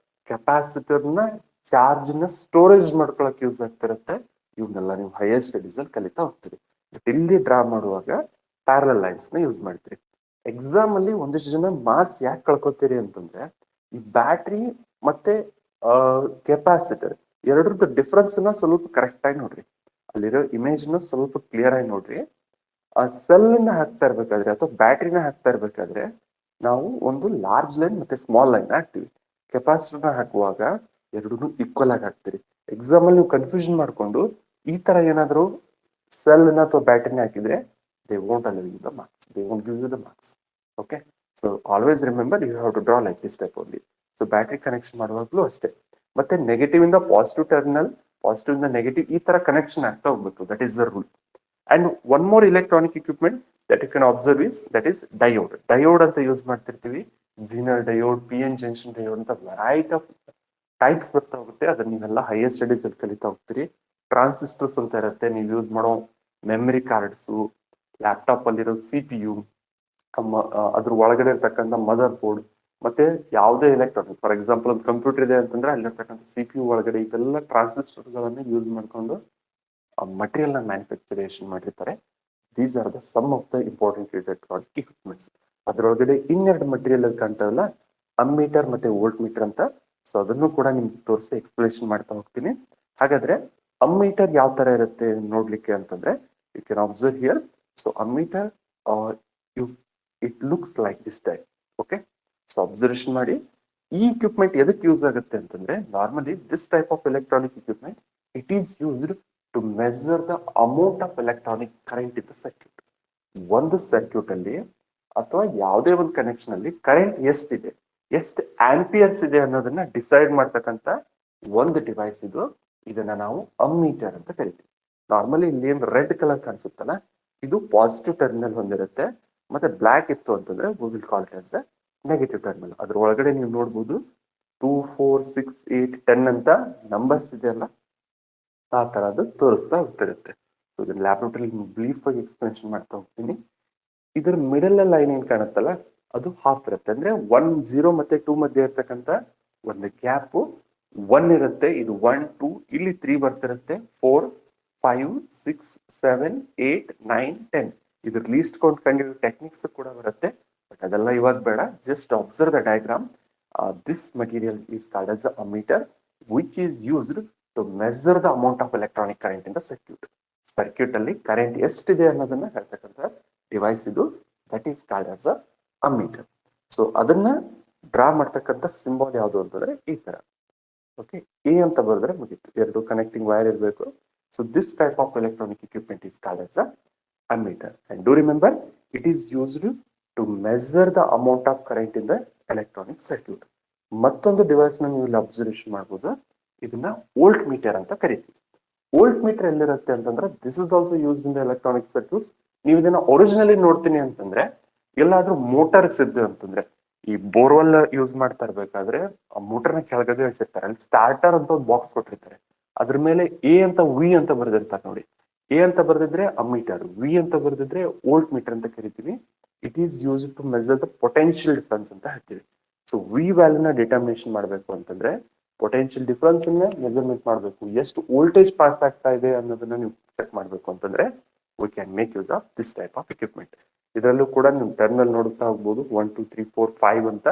ಕೆಪಾಸಿಟರ್ ನ ಚಾರ್ಜ್ ನ ಸ್ಟೋರೇಜ್ ಮಾಡ್ಕೊಳಕ್ ಯೂಸ್ ಆಗ್ತಿರುತ್ತೆ. ಇವನ್ನೆಲ್ಲ ನೀವು ಹೈಯರ್ ಸ್ಟಡೀಸ್ ಅಲ್ಲಿ ಕಲಿತಾ ಹೋಗ್ತೀರಿ. ಬಟ್ ಇಲ್ಲಿ ಡ್ರಾ ಮಾಡುವಾಗ ಪ್ಯಾರಲಲ್ ಲೈನ್ಸ್ ನ ಯೂಸ್ ಮಾಡ್ತೀರಿ. ಎಕ್ಸಾಮ್ ಅಲ್ಲಿ ಒಂದಿಷ್ಟು ಜನ ಮಾರ್ಕ್ಸ್ ಯಾಕೆ ಕಳ್ಕೊತೀರಿ ಅಂತಂದ್ರೆ ಈ ಬ್ಯಾಟ್ರಿ ಮತ್ತೆ ಕೆಪಾಸಿಟರ್ ಎರಡರದ್ದು ಡಿಫ್ರೆನ್ಸ್ ನ ಸ್ವಲ್ಪ ಕರೆಕ್ಟ್ ಆಗಿ ನೋಡ್ರಿ, ಅಲ್ಲಿರೋ ಇಮೇಜ್ ನ ಸ್ವಲ್ಪ ಕ್ಲಿಯರ್ ಆಗಿ ನೋಡ್ರಿ. ಆ ಸೆಲ್ ನ ಹಾಕ್ತಾ ಇರ್ಬೇಕಾದ್ರೆ ಅಥವಾ ಬ್ಯಾಟ್ರಿನ ಹಾಕ್ತಾ ಇರ್ಬೇಕಾದ್ರೆ ನಾವು ಒಂದು ಲಾರ್ಜ್ ಲೈನ್ ಮತ್ತೆ ಸ್ಮಾಲ್ ಲೈನ್ ಹಾಕ್ತಿವಿ. ಕೆಪಾಸಿಟರ್ ನ ಹಾಕುವಾಗ ಎರಡೂ ಈಕ್ವಲ್ ಆಗಿ ಹಾಕ್ತಿರಿ. ಎಕ್ಸಾಮ್ ಅಲ್ಲಿ ನೀವು ಕನ್ಫ್ಯೂಷನ್ ಮಾಡ್ಕೊಂಡು ಈ ತರ ಏನಾದ್ರು ಸೆಲ್ ನ ಅಥವಾ ಬ್ಯಾಟ್ರಿನ ಹಾಕಿದ್ರೆ they won't allow you the marks, they won't give you the marks. Okay, so always remember you have to draw like this type only. So battery connection ಮಾಡುವಾಗಲೂ ಅಷ್ಟೇ. ಮತ್ತೆ ನೆಗೆಟಿವ್ ಇಂದ ಪಾಸಿಟಿವ್ ಟರ್ಮಿನಲ್, ಪಾಸಿಟಿವ್ ಇಂದ ನೆಗೆಟಿವ್ ಈ ತರ ಕನೆಕ್ಷನ್ ಆಗ್ತಾ ಹೋಗ್ಬೇಕು. That is the rule. And one more electronic equipment that you can observe is that is diode. Diode ಅಂತ ಯೂಸ್ ಮಾಡ್ತಿರ್ತೀವಿ. Zener diode, PN junction diode ಅಂತ ವೆರೈಟಿ ಆಫ್ ಟೈಪ್ಸ್ ಬರ್ತಾ ಹೋಗುತ್ತೆ. ಅದನ್ನ ನೀವೆಲ್ಲ ಹೈಯರ್ ಸ್ಟಡೀಸ್ ಅಲ್ಲಿ ಕಲಿತಾ ಹೋಗ್ತೀರಿ. ಟ್ರಾನ್ಸಿಸ್ಟರ್ಸ್ ಅಂತ ಇರುತ್ತೆ, ನೀವು ಯೂಸ್ ಮಾಡೋ ಮೆಮರಿ ಕಾರ್ಡ್ಸು, ಲ್ಯಾಪ್ಟಾಪ್ ಅಲ್ಲಿರೋ CPU, ಅದ್ರ ಒಳಗಡೆ ಇರ್ತಕ್ಕಂಥ ಮದರ್ ಬೋರ್ಡ್, ಮತ್ತೆ ಯಾವುದೇ ಎಲೆಕ್ಟ್ರಾನಿಕ್, ಫಾರ್ ಎಕ್ಸಾಂಪಲ್ ಒಂದು ಕಂಪ್ಯೂಟರ್ ಇದೆ ಅಂತಂದ್ರೆ ಅಲ್ಲಿರ್ತಕ್ಕಂಥ CPU ಒಳಗಡೆ ಇದೆಲ್ಲ ಟ್ರಾನ್ಸಿಸ್ಟರ್ ಗಳನ್ನ ಯೂಸ್ ಮಾಡ್ಕೊಂಡು ಮಟೀರಿಯಲ್ ನ ಮ್ಯಾನುಫ್ಯಾಕ್ಚರೇಷನ್ ಮಾಡಿರ್ತಾರೆ. These are the some of the important electronic equipments. ಅದರೊಳಗಡೆ ಇನ್ನೆರಡು ಮಟೀರಿಯಲ್ ಕಾಣ್ತಾವಲ್ಲ, ಅಮ್ಮೀಟರ್ ಮತ್ತೆ ವೋಲ್ಟ್ ಮೀಟರ್ ಅಂತ, ಸೊ ಅದನ್ನು ಕೂಡ ನಿಮ್ಗೆ ತೋರಿಸಿ ಎಕ್ಸ್ಪ್ಲನೇಷನ್ ಮಾಡ್ತಾ ಹೋಗ್ತೀನಿ. ಹಾಗಾದ್ರೆ ಅಮ್ಮೀಟರ್ ಯಾವ ತರ ಇರುತ್ತೆ ನೋಡ್ಲಿಕ್ಕೆ ಅಂತಂದ್ರೆ you can observe here. So ammeter you it looks like this type. Okay, so observation ಮಾಡಿ. ಈ ಇಕ್ವಿಪ್ಮೆಂಟ್ ಎದಕ್ಕೆ ಯೂಸ್ ಆಗುತ್ತೆ ಅಂತಂದ್ರೆ normally this type of electronic equipment it is used to measure the amount of electronic current in the circuit. ಒಂದು ಸರ್ಕ್ಯೂಟ್ ಅಲ್ಲಿ ಅಥವಾ ಯಾವುದೇ ಒಂದು ಕನೆಕ್ಷನ್ ಅಲ್ಲಿ ಕರೆಂಟ್ ಎಷ್ಟಿದೆ, ಎಷ್ಟು ಆಂಪಿಯರ್ಸ್ ಇದೆ ಅನ್ನೋದನ್ನ ಡಿಸೈಡ್ ಮಾಡ್ತಕ್ಕಂತ ಒಂದು ಡಿವೈಸ್ ಇದು. ಇದನ್ನ ನಾವು ಅಮ್ಮೀಟರ್ ಅಂತ ಕರಿತೀವಿ. ನಾರ್ಮಲಿ ಇಲ್ಲಿ ಏನ್ ರೆಡ್ ಕಲರ್ ಕಾಣಿಸುತ್ತಲ್ಲ ಇದು ಪಾಸಿಟಿವ್ ಟರ್ಮಿನಲ್ ಹೊಂದಿರುತ್ತೆ, ಮತ್ತೆ ಬ್ಲಾಕ್ ಇತ್ತು ಅಂತಂದ್ರೆ we will call it as negative terminal. ಅದ್ರ ಒಳಗಡೆ ನೀವು ನೋಡ್ಬೋದು 2, 4, 6, 8, 10 ಅಂತ ನಂಬರ್ಸ್ ಇದೆಯಲ್ಲ ಆ ತರ ಅದು ತೋರಿಸ್ತಾ ಹೋಗ್ತಿರುತ್ತೆ. ಸೊ ಇದನ್ನ ಲ್ಯಾಬ್ರೇಟರಿ ಬ್ರೀಫ್ ಆಗಿ ಎಕ್ಸ್ಪ್ಲನೇಷನ್ ಮಾಡ್ತಾ ಹೋಗ್ತೀನಿ. ಇದ್ರ ಮಿಡಲ್ ಲೈನ್ ಏನ್ ಕಾಣುತ್ತಲ್ಲ ಅದು ಹಾಫ್ ಇರುತ್ತೆ, ಅಂದ್ರೆ 1, 0 ಮತ್ತೆ 2 ಮಧ್ಯೆ ಇರ್ತಕ್ಕಂತ ಒಂದು ಗ್ಯಾಪ್ 1 ಇರುತ್ತೆ. ಇದು 1, 2 ಇಲ್ಲಿ 3 ಬರ್ತಿರುತ್ತೆ, 4, 5, 6, 7, 8, 9, 10. ಇದ್ರ ಲೀಸ್ಟ್ ಕೌಂಟ್ ಕಂಡು ಟೆಕ್ನಿಕ್ಸ್ ಕೂಡ ಬರುತ್ತೆ, ಬಟ್ ಅದೆಲ್ಲ ಇವಾಗ ಬೇಡ. Just observe the diagram. This material is called as a meter which is used to measure the amount of electronic current in the circuit. Circuit ಅಲ್ಲಿ ಕರೆಂಟ್ ಎಷ್ಟಿದೆ ಅನ್ನೋದನ್ನ ಹೇಳ್ತಕ್ಕಂಥ ಡಿವೈಸ್ ಇದು, that is called as a ammeter. So ಅದನ್ನ ಡ್ರಾ ಮಾಡ್ತಕ್ಕಂಥ ಸಿಂಬಲ್ ಯಾವುದು ಅಂತಂದ್ರೆ ಈ ತರ. ಓಕೆ, ಎ ಅಂತ ಬರೆದ್ರೆ ಮುಗಿತು, ಎರಡು ಕನೆಕ್ಟಿಂಗ್ ವೈರ್ ಇರಬೇಕು. So this type of electronic equipment is called as a ammeter. And do remember it is used to measure the amount of current in the electronic circuit. ಮತ್ತೊಂದು ಡಿವೈಸ್ ನ ನೀವು ಇಲ್ಲಿ ಅಬ್ಸರ್ವೇಷನ್ ಮಾಡಬಹುದು, ಇದನ್ನ ವೋಲ್ಟ್ ಮೀಟರ್ ಅಂತ ಕರಿತೀವಿ. ವೋಲ್ಟ್ ಮೀಟರ್ ಎಲ್ಲಿರುತ್ತೆ ಅಂತಂದ್ರೆ this is also used in the electronic circuits. ನೀವು ಇದನ್ನ ಒರಿಜಿನಲಿ ನೋಡ್ತೀನಿ ಅಂತಂದ್ರೆ ಎಲ್ಲಾದ್ರೂ ಮೋಟಾರ್ಸ್ ಇದ್ದು ಅಂತಂದ್ರೆ ಈ ಬೋರ್ವೆಲ್ ಯೂಸ್ ಮಾಡ್ತಾ ಇರ್ಬೇಕಾದ್ರೆ ಆ ಮೋಟರ್ನ ಕೆಳಗಡೆ ಇಳಿಸಿರ್ತಾರೆ, ಅಲ್ಲಿ ಸ್ಟಾರ್ಟರ್ ಅಂತ ಒಂದು ಬಾಕ್ಸ್ ಕೊಟ್ಟಿರ್ತಾರೆ, ಅದ್ರ ಮೇಲೆ ಎ ಅಂತ ವಿ ಅಂತ ಬರೆದಿರ್ತಾರೆ ನೋಡಿ. ಎ ಅಂತ ಬರೆದಿದ್ರೆ ಅಮ್ಮೀಟರ್, ವಿ ಅಂತ ಬರೆದಿದ್ರೆ ವೋಲ್ಟ್ ಮೀಟರ್ ಅಂತ ಕರಿತೀವಿ. It is use to measure the potential difference ಅಂತ ಹೇಳ್ತೀವಿ. ಸೊ ವಿ ವ್ಯಾಲ್ಯೂನ ಡಿಟರ್ಮಿನೇಷನ್ ಮಾಡಬೇಕು ಅಂತಂದ್ರೆ ಪೊಟೆನ್ಶಿಯಲ್ ಡಿಫರೆನ್ಸ್ ಅನ್ನ ಮೆಜರ್ಮೆಂಟ್ ಮಾಡಬೇಕು. ಎಷ್ಟು ವೋಲ್ಟೇಜ್ ಪಾಸ್ ಆಗ್ತಾ ಇದೆ ಅನ್ನೋದನ್ನ ನೀವು ಚೆಕ್ ಮಾಡಬೇಕು ಅಂತಂದ್ರೆ we can make use of this type of equipment. ಇದರಲ್ಲೂ ಕೂಡ ನೀವು ಟರ್ಮಿನಲ್ ನೋಡುತ್ತಾ ಹೋಗ್ಬೋದು 1, 2, 3, 4, 5 ಅಂತ.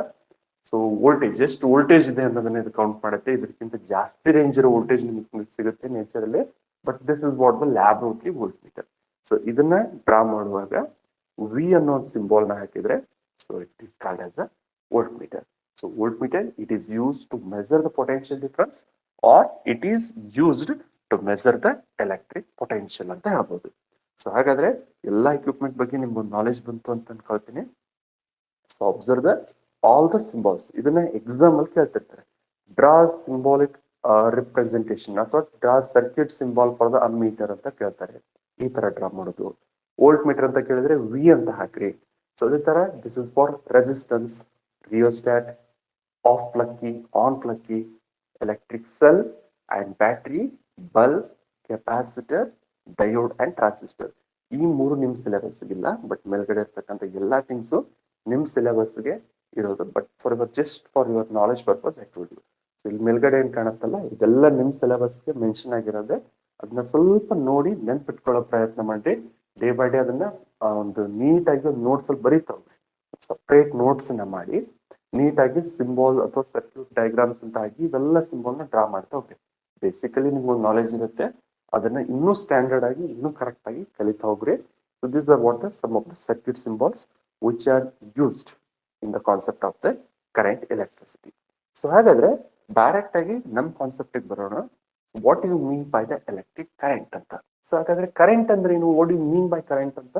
ಸೊ ವೋಲ್ಟೇಜ್ ಎಷ್ಟು ವೋಲ್ಟೇಜ್ ಇದೆ ಅನ್ನೋದನ್ನ ಇದು ಕೌಂಟ್ ಮಾಡುತ್ತೆ. ಇದಕ್ಕಿಂತ ಜಾಸ್ತಿ ರೇಂಜ್ ಇರೋ ವೋಲ್ಟೇಜ್ ನಿಮಗೆ ಸಿಗುತ್ತೆ ನೇಚರ್ ಅಲ್ಲಿ, but this is what the laboratory volt metre. So ಇದನ್ನ ಡ್ರಾ ಮಾಡುವಾಗ ವಿ ಅನ್ನೋ ಸಿಂಬಾಲ್ ನ ಹಾಕಿದ್ರೆ so it is called as a volt metre. So volt meter it is used to measure the potential difference or it is used to measure the electric potential ಅಂತ ಹೇಳ್ಬೋದು. ಸೊ ಹಾಗಾದ್ರೆ ಎಲ್ಲಾ ಇಕ್ವಿಪ್ಮೆಂಟ್ ಬಗ್ಗೆ ನಿಮ್ಗೊಂದು ನಾಲೆಜ್ ಬಂತು ಅಂತ ಅನ್ಕೊಳ್ತೀನಿ. So observe the all the symbols. ಇದನ್ನ ಎಕ್ಸಾಮ್ ಅಲ್ಲಿ ಕೇಳ್ತಿರ್ತಾರೆ, ಡ್ರಾ ಸಿಂಬಾಲಿಕ್ ರಿಪ್ರೆಸೆಂಟೇಷನ್ ಅಥವಾ draw circuit symbol for the ammeter ಅಂತ ಕೇಳ್ತಾರೆ. ಈ ತರ ಡ್ರಾ ಮಾಡೋದು. ವೋಲ್ಟ್ ಮೀಟರ್ ಅಂತ ಕೇಳಿದ್ರೆ ವಿ ಅಂತ ಹಾಕ್ರಿ. ಸೊ ಅದೇ ತರ this is for resistance, rheostat, of plug key, on plug key, electric cell and battery, bulb, capacitor, diode and transistor. ಈ ಮೂರು ನಿಮ್ ಸಿಲೆಬಸ್ ಇಲ್ಲ, ಬಟ್ ಮೇಲ್ಗಡೆ ಇರ್ತಕ್ಕಂಥ ಎಲ್ಲಾ ಥಿಂಗ್ಸ್ ನಿಮ್ ಸಿಲೆಬಸ್ಗೆ ಇರೋದು. But for your just for your knowledge purpose I told you. So ಇಲ್ಲಿ ಮೇಲ್ಗಡೆ ಏನ್ ಕಾಣುತ್ತಲ್ಲ ಇದೆಲ್ಲ ನಿಮ್ ಸಿಲೆಬಸ್ಗೆ ಮೆನ್ಷನ್ ಆಗಿರೋದೆ. ಅದನ್ನ ಸ್ವಲ್ಪ ನೋಡಿ ನೆನ್ಪಿಟ್ಕೊಳ್ಳೋ ಪ್ರಯತ್ನ ಮಾಡಿ. ಡೇ ಬೈ ಡೇ ಅದನ್ನ ಒಂದು ನೀಟಾಗಿ ಒಂದು ನೋಟ್ಸ್ ಅಲ್ಲಿ ಬರೀತಾವ್. ಸಪ್ರೇಟ್ ನೋಟ್ಸ್ ನ ಮಾಡಿ ನೀಟಾಗಿ ಸಿಂಬಾಲ್ ಅಥವಾ ಸರ್ಕ್ಯೂಟ್ ಡಯಾಗ್ರಾಮ್ಸ್ ಅಂತ ಆಗಿ ಇವೆಲ್ಲ ಸಿಂಬಾಲ್ ನ ಡ್ರಾ ಮಾಡ್ತಾ ಹೋಗ್ಬೇಕು. ಬೇಸಿಕಲಿ ನಿಮ್ಗೆ ಒಂದು ನಾಲೆಜ್ ಇರುತ್ತೆ, ಅದನ್ನ ಇನ್ನೂ ಸ್ಟ್ಯಾಂಡರ್ಡ್ ಆಗಿ ಇನ್ನೂ ಕರೆಕ್ಟ್ ಆಗಿ ಕಲಿತಾ ಹೋಗ್ರಿ. So this are what the some of the circuit symbols which are used in the concept of the current electricity. So ಹಾಗಾದ್ರೆ ಡೈರೆಕ್ಟ್ ಆಗಿ ನಮ್ ಕಾನ್ಸೆಪ್ಟ್ ಬರೋಣ. What you mean by the electric current ಅಂತ. ಸೊ ಹಾಗಾದ್ರೆ ಕರೆಂಟ್ ಅಂದ್ರೆ ಏನು, what you mean by current ಅಂತ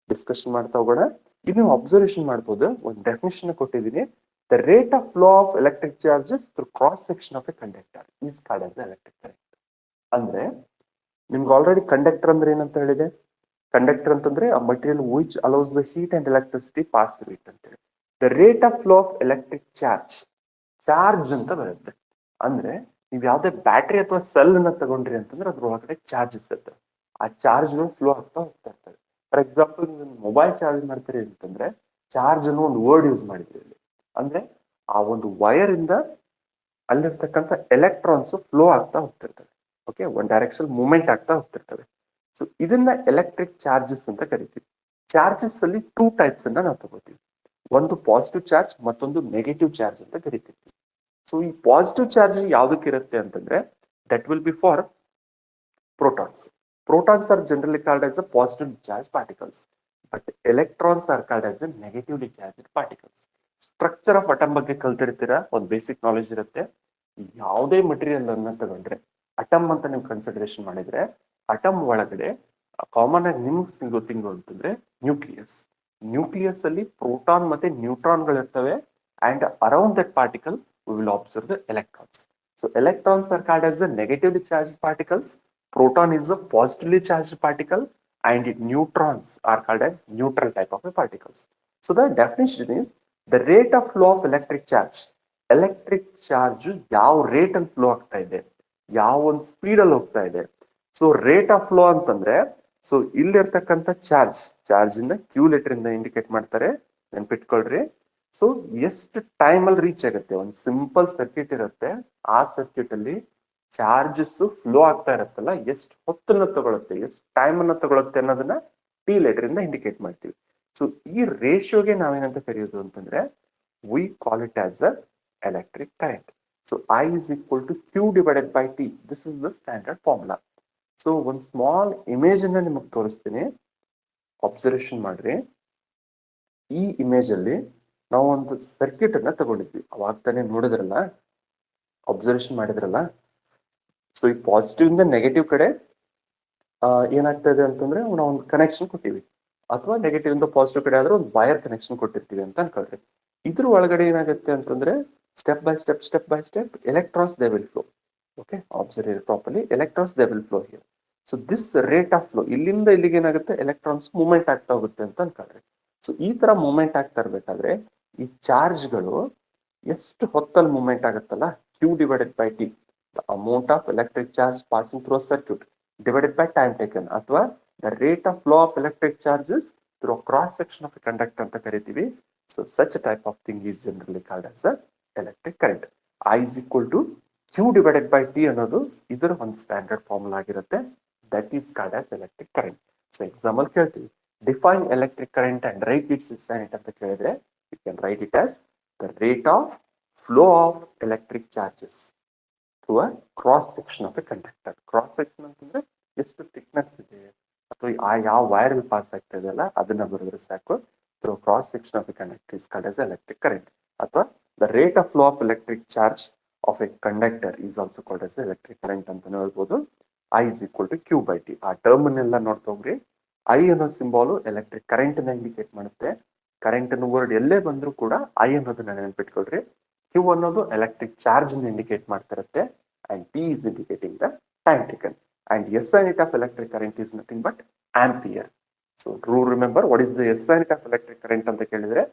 ಡಿಸ್ಕಷನ್ ಮಾಡ್ತಾ ಹೋಗೋಣ. ಇದು ನೀವು ಅಬ್ಸರ್ವೇಷನ್ ಮಾಡ್ಬೋದು, ಒಂದು ಡೆಫಿನೇಷನ್ ಕೊಟ್ಟಿದ್ದೀನಿ. The rate of flow of electric charges through cross section of A conductor is called as the electric current. ಅಂದ್ರೆ ನಿಮ್ಗೆ ಆಲ್ರೆಡಿ ಕಂಡಕ್ಟರ್ ಅಂದ್ರೆ ಏನಂತ ಹೇಳಿದೆ. ಕಂಡಕ್ಟರ್ ಅಂತಂದ್ರೆ ಆ material which allows the heat and electricity pass through it ಅಂತ ಹೇಳಿ. The rate of flow of electric charge, charge ಅಂತ ಬರುತ್ತೆ. ಅಂದ್ರೆ ನೀವು ಯಾವ್ದೇ ಬ್ಯಾಟ್ರಿ ಅಥವಾ ಸೆಲ್ ನ ತಗೊಂಡ್ರಿ ಅಂತಂದ್ರೆ ಅದ್ರ ಒಳಗಡೆ ಚಾರ್ಜಸ್ ಇರ್ತವೆ. ಆ ಚಾರ್ಜ್ ಫ್ಲೋ ಆಗ್ತಾ ಹೋಗ್ತಾ ಇರ್ತವೆ. ಫಾರ್ ಎಕ್ಸಾಂಪಲ್ ನೀವು ಮೊಬೈಲ್ ಚಾರ್ಜ್ ಮಾಡ್ತೀರಿ ಅಂತಂದ್ರೆ ಚಾರ್ಜ್ ಅನ್ನೋ ಒಂದು ವರ್ಡ್ ಯೂಸ್ ಮಾಡಿದ್ರಿ ಇಲ್ಲಿ. ಅಂದ್ರೆ ಆ ಒಂದು ವೈರ್ ಇಂದ ಅಲ್ಲಿರ್ತಕ್ಕಂಥ ಎಲೆಕ್ಟ್ರಾನ್ಸ್ ಫ್ಲೋ ಆಗ್ತಾ ಹೋಗ್ತಿರ್ತವೆ. ಓಕೆ, ಒನ್ ಡೈರೆಕ್ಷನ್ ಮೂವ್ಮೆಂಟ್ ಆಗ್ತಾ ಹೋಗ್ತಿರ್ತವೆ. ಸೊ ಇದನ್ನ ಎಲೆಕ್ಟ್ರಿಕ್ ಚಾರ್ಜಸ್ ಅಂತ ಕರಿತೀವಿ. ಚಾರ್ಜಸ್ ಅಲ್ಲಿ 2 ಟೈಪ್ಸ್ ಅನ್ನ ನಾವು ತಗೋತೀವಿ. ಒಂದು ಪಾಸಿಟಿವ್ ಚಾರ್ಜ್, ಮತ್ತೊಂದು ನೆಗೆಟಿವ್ ಚಾರ್ಜ್ ಅಂತ ಕರಿತೀವಿ. ಸೊ ಈ ಪಾಸಿಟಿವ್ ಚಾರ್ಜ್ ಯಾವ್ದಕ್ಕೆ ಇರುತ್ತೆ ಅಂತಂದ್ರೆ that will be for protons. Protons are generally called as a positively charged particles, but electrons are called as a negatively charged particles. Structure of atom ಬಗ್ಗೆ ಕಲ್ತಿರ್ತೀರಾ, ಒಂದು ಬೇಸಿಕ್ ನಾಲೆಜ್ ಇರುತ್ತೆ. ಯಾವುದೇ ಮಟೀರಿಯಲ್ ಅನ್ನ ತಗೊಂಡ್ರೆ ಅಟಮ್ ಅಂತ ನೀವು ಕನ್ಸಿಡರೇಷನ್ ಮಾಡಿದ್ರೆ ಅಟಮ್ ಒಳಗಡೆ ಕಾಮನ್ ಆಗಿ ನಿಮ್ಗೆ ಸಿಗೋತಿಂಗು ಅಂತಂದ್ರೆ ನ್ಯೂಕ್ಲಿಯಸ್. ನ್ಯೂಕ್ಲಿಯಸ್ ಅಲ್ಲಿ ಪ್ರೋಟಾನ್ ಮತ್ತೆ ನ್ಯೂಟ್ರಾನ್ಗಳು ಇರ್ತವೆ and around that particle we will observe the electrons. So electrons are called as the negatively charged particles. Proton is a positively charged particle and neutrons are called as neutral type of a particles. So the definition is the rate of flow of electric charge. Electric charge ಯಾವ ರೇಟ್ ಅಲ್ಲಿ ಫ್ಲೋ ಆಗ್ತಾ ಇದೆ, ಯಾವ ಒಂದು ಸ್ಪೀಡ್ ಅಲ್ಲಿ ಹೋಗ್ತಾ ಇದೆ. ಸೊ ರೇಟ್ ಆಫ್ ಫ್ಲೋ ಅಂತಂದ್ರೆ ಸೊ ಇಲ್ಲಿರ್ತಕ್ಕಂಥ ಚಾರ್ಜ್ ಇಂದ ಕ್ಯೂ ಲೆಟರ್ ಇಂದ ಇಂಡಿಕೇಟ್ ಮಾಡ್ತಾರೆ, ನೆನ್ಪಿಟ್ಕೊಳ್ರಿ. ಸೊ ಎಷ್ಟು ಟೈಮ್ ಅಲ್ಲಿ ರೀಚ್ ಆಗುತ್ತೆ, ಒಂದು ಸಿಂಪಲ್ ಸರ್ಕ್ಯೂಟ್ ಇರುತ್ತೆ, ಆ ಸರ್ಕ್ಯೂಟ್ ಅಲ್ಲಿ ಚಾರ್ಜಸ್ ಫ್ಲೋ ಆಗ್ತಾ ಇರತ್ತಲ್ಲ ಎಷ್ಟು ಹೊತ್ತನ್ನ ತಗೊಳುತ್ತೆ, ಎಷ್ಟು ಟೈಮ್ ಅನ್ನ ತಗೊಳುತ್ತೆ ಅನ್ನೋದನ್ನ ಟಿ ಲೆಟರ್ ಇಂದ ಇಂಡಿಕೇಟ್ ಮಾಡ್ತೀವಿ. ಸೊ ಈ ರೇಷಿಯೋಗೆ ನಾವೇನಂತ ಕರೆಯೋದು ಅಂತಂದ್ರೆ we call it as a electric current. So I is equal to Q divided by T. This is the standard formula. So ಒಂದು ಸ್ಮಾಲ್ ಇಮೇಜ್ ಅನ್ನ ನಿಮಗೆ ತೋರಿಸ್ತೀನಿ, ಅಬ್ಸರ್ವೇಷನ್ ಮಾಡ್ರಿ. ಈ ಇಮೇಜ್ ಅಲ್ಲಿ ನಾವು ಒಂದು ಸರ್ಕ್ಯೂಟ್ ಅನ್ನ ತಗೊಂಡಿದ್ವಿ, ಅವಾಗ ತಾನೇ ನೋಡಿದ್ರಲ್ಲ, ಅಬ್ಸರ್ವೇಷನ್ ಮಾಡಿದ್ರಲ್ಲ. ಸೊ ಈ ಪಾಸಿಟಿವ್ ಇಂದ ನೆಗೆಟಿವ್ ಕಡೆ ಏನಾಗ್ತಾ ಇದೆ ಅಂತಂದ್ರೆ ನಾವು ಒಂದು ಕನೆಕ್ಷನ್ ಕೊಟ್ಟಿವಿ, ಅಥವಾ ನೆಗೆಟಿವ್ ಇಂದ ಪಾಸಿಟಿವ್ ಕಡೆ ಆದ್ರೆ ಒಂದು ವೈರ್ ಕನೆಕ್ಷನ್ ಕೊಟ್ಟಿರ್ತೀವಿ ಅಂತ ಅನ್ಕೊಳ್ರಿ. ಇದ್ರ ಒಳಗಡೆ ಏನಾಗುತ್ತೆ ಅಂತಂದ್ರೆ step by step electrons they will flow. Okay, observe properly, electrons they will flow here. So this rate of flow, ಇಲ್ಲಿಂದ ಇಲ್ಲಿಗೆ ಏನಾಗುತ್ತೆ ಎಲೆಕ್ಟ್ರಾನ್ಸ್ ಮೂವ್ಮೆಂಟ್ ಆಗ್ತಾ ಹೋಗುತ್ತೆ ಅಂತ ಅನ್ಕೊಳ್ರಿ. ಸೊ ಈ ತರ ಮೂವ್ಮೆಂಟ್ ಆಗ್ತಾ ಇರ್ಬೇಕಾದ್ರೆ ಈ ಚಾರ್ಜ್ಗಳು ಎಷ್ಟು ಹೊತ್ತಲ್ಲಿ ಮೂವ್ಮೆಂಟ್ ಆಗುತ್ತಲ್ಲ, Q divided by T, the amount of electric charge passing through a circuit divided by time taken, ಅಥವಾ the rate of flow of electric charges through a cross section of a conductor ಅಂತ ಕರಿತೀವಿ. So such a type of thing is generally called as a electric current. I is equal to Q divided by T ಅನ್ನೋದು ಇದರ ಒಂದು ಸ್ಟ್ಯಾಂಡರ್ಡ್ ಫಾರ್ಮುಲಾ ಆಗಿರುತ್ತೆ, that is called as electric current. So example ಕೇಳ್ತೀವಿ, define electric current and write its SI unit ಅಂತ ಕೇಳಿದ್ರೆ you can write it as the rate of flow of electric charges through a cross section of a conductor. Cross section ಅಂತಂದ್ರೆ ಎಷ್ಟು ಥಿಕ್ನೆಸ್ ಇದೆ ಅಥವಾ ಯಾವ ವೈರ್ ಪಾಸ್ ಆಗ್ತಾ ಇದೆಯಲ್ಲ ಅದನ್ನ ಬರೆದ್ರೆ ಸಾಕು. through cross section of a conductor is called as electric current. ಅಥವಾ the rate of flow of electric charge of a conductor is also called as electric current ಅಂತಾನೆ ಹೇಳ್ಬೋದು. I is equal to Q by T. ಆ ಟರ್ಮ್ ಎಲ್ಲ ನೋಡ್ತಾ ಹೋಗ್ರಿ. I ಅನ್ನೋ ಸಿಂಬಾಲು ಎಲೆಕ್ಟ್ರಿಕ್ ಕರೆಂಟ್ ನ ಇಂಡಿಕೇಟ್ ಮಾಡುತ್ತೆ. ಕರೆಂಟ್ ಅನ್ನೋ ವರ್ಡ್ ಎಲ್ಲೇ ಬಂದ್ರೂ ಕೂಡ I ಅನ್ನೋದನ್ನ ನೆನಪಿಟ್ಕೊಳ್ರಿ. Q ಅನ್ನೋದು ಎಲೆಕ್ಟ್ರಿಕ್ ಚಾರ್ಜ್ ಇಂಡಿಕೇಟ್ ಮಾಡ್ತಿರುತ್ತೆ and T is indicating the time taken, and SI unit of electric current is nothing but ampere. So do remember what is the SI unit of electric current ಅಂತ ಕೇಳಿದ್ರೆ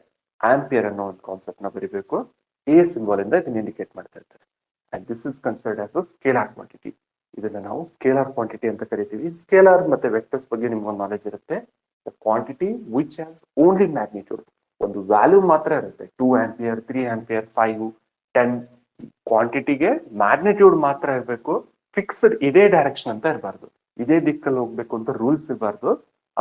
ಆಂಪಿಯರ್ ಅನ್ನೋ ಒಂದು ಕಾನ್ಸೆಪ್ಟ್ ನ ಬರೀಬೇಕು. A ಸಿಂಬಲ್ ಇಂದ ಇದನ್ನ ಇಂಡಿಕೇಟ್ ಮಾಡ್ತಾ ಇರ್ತಾರೆ. and this is considered as a scalar quantity. ಇದನ್ನ ನಾವು ಸ್ಕೇಲಾರ್ ಕ್ವಾಂಟಿಟಿ ಅಂತ ಕರಿತೀವಿ. ಸ್ಕೇಲಾರ್ ಮತ್ತೆ ವೆಕ್ಟರ್ಸ್ ಬಗ್ಗೆ ನಿಮ್ಗೆ ಒಂದು ನಾಲೆಜ್ ಇರುತ್ತೆ. the quantity which has only magnitude, ಒಂದು ವ್ಯಾಲ್ಯೂ ಮಾತ್ರ ಇರುತ್ತೆ, 2 ಆಂಪಿಯರ್ 3 ಆಂಪಿಯರ್ 5 10. ಕ್ವಾಂಟಿಟಿಗೆ ಮ್ಯಾಗ್ನಿಟ್ಯೂಡ್ ಮಾತ್ರ ಇರಬೇಕು, ಫಿಕ್ಸ್ಡ್ ಇದೇ ಡೈರೆಕ್ಷನ್ ಅಂತ ಇರಬಾರ್ದು, ಇದೇ ದಿಕ್ಕಲ್ಲಿ ಹೋಗ್ಬೇಕು ಅಂತ ರೂಲ್ಸ್ ಇರಬಾರ್ದು.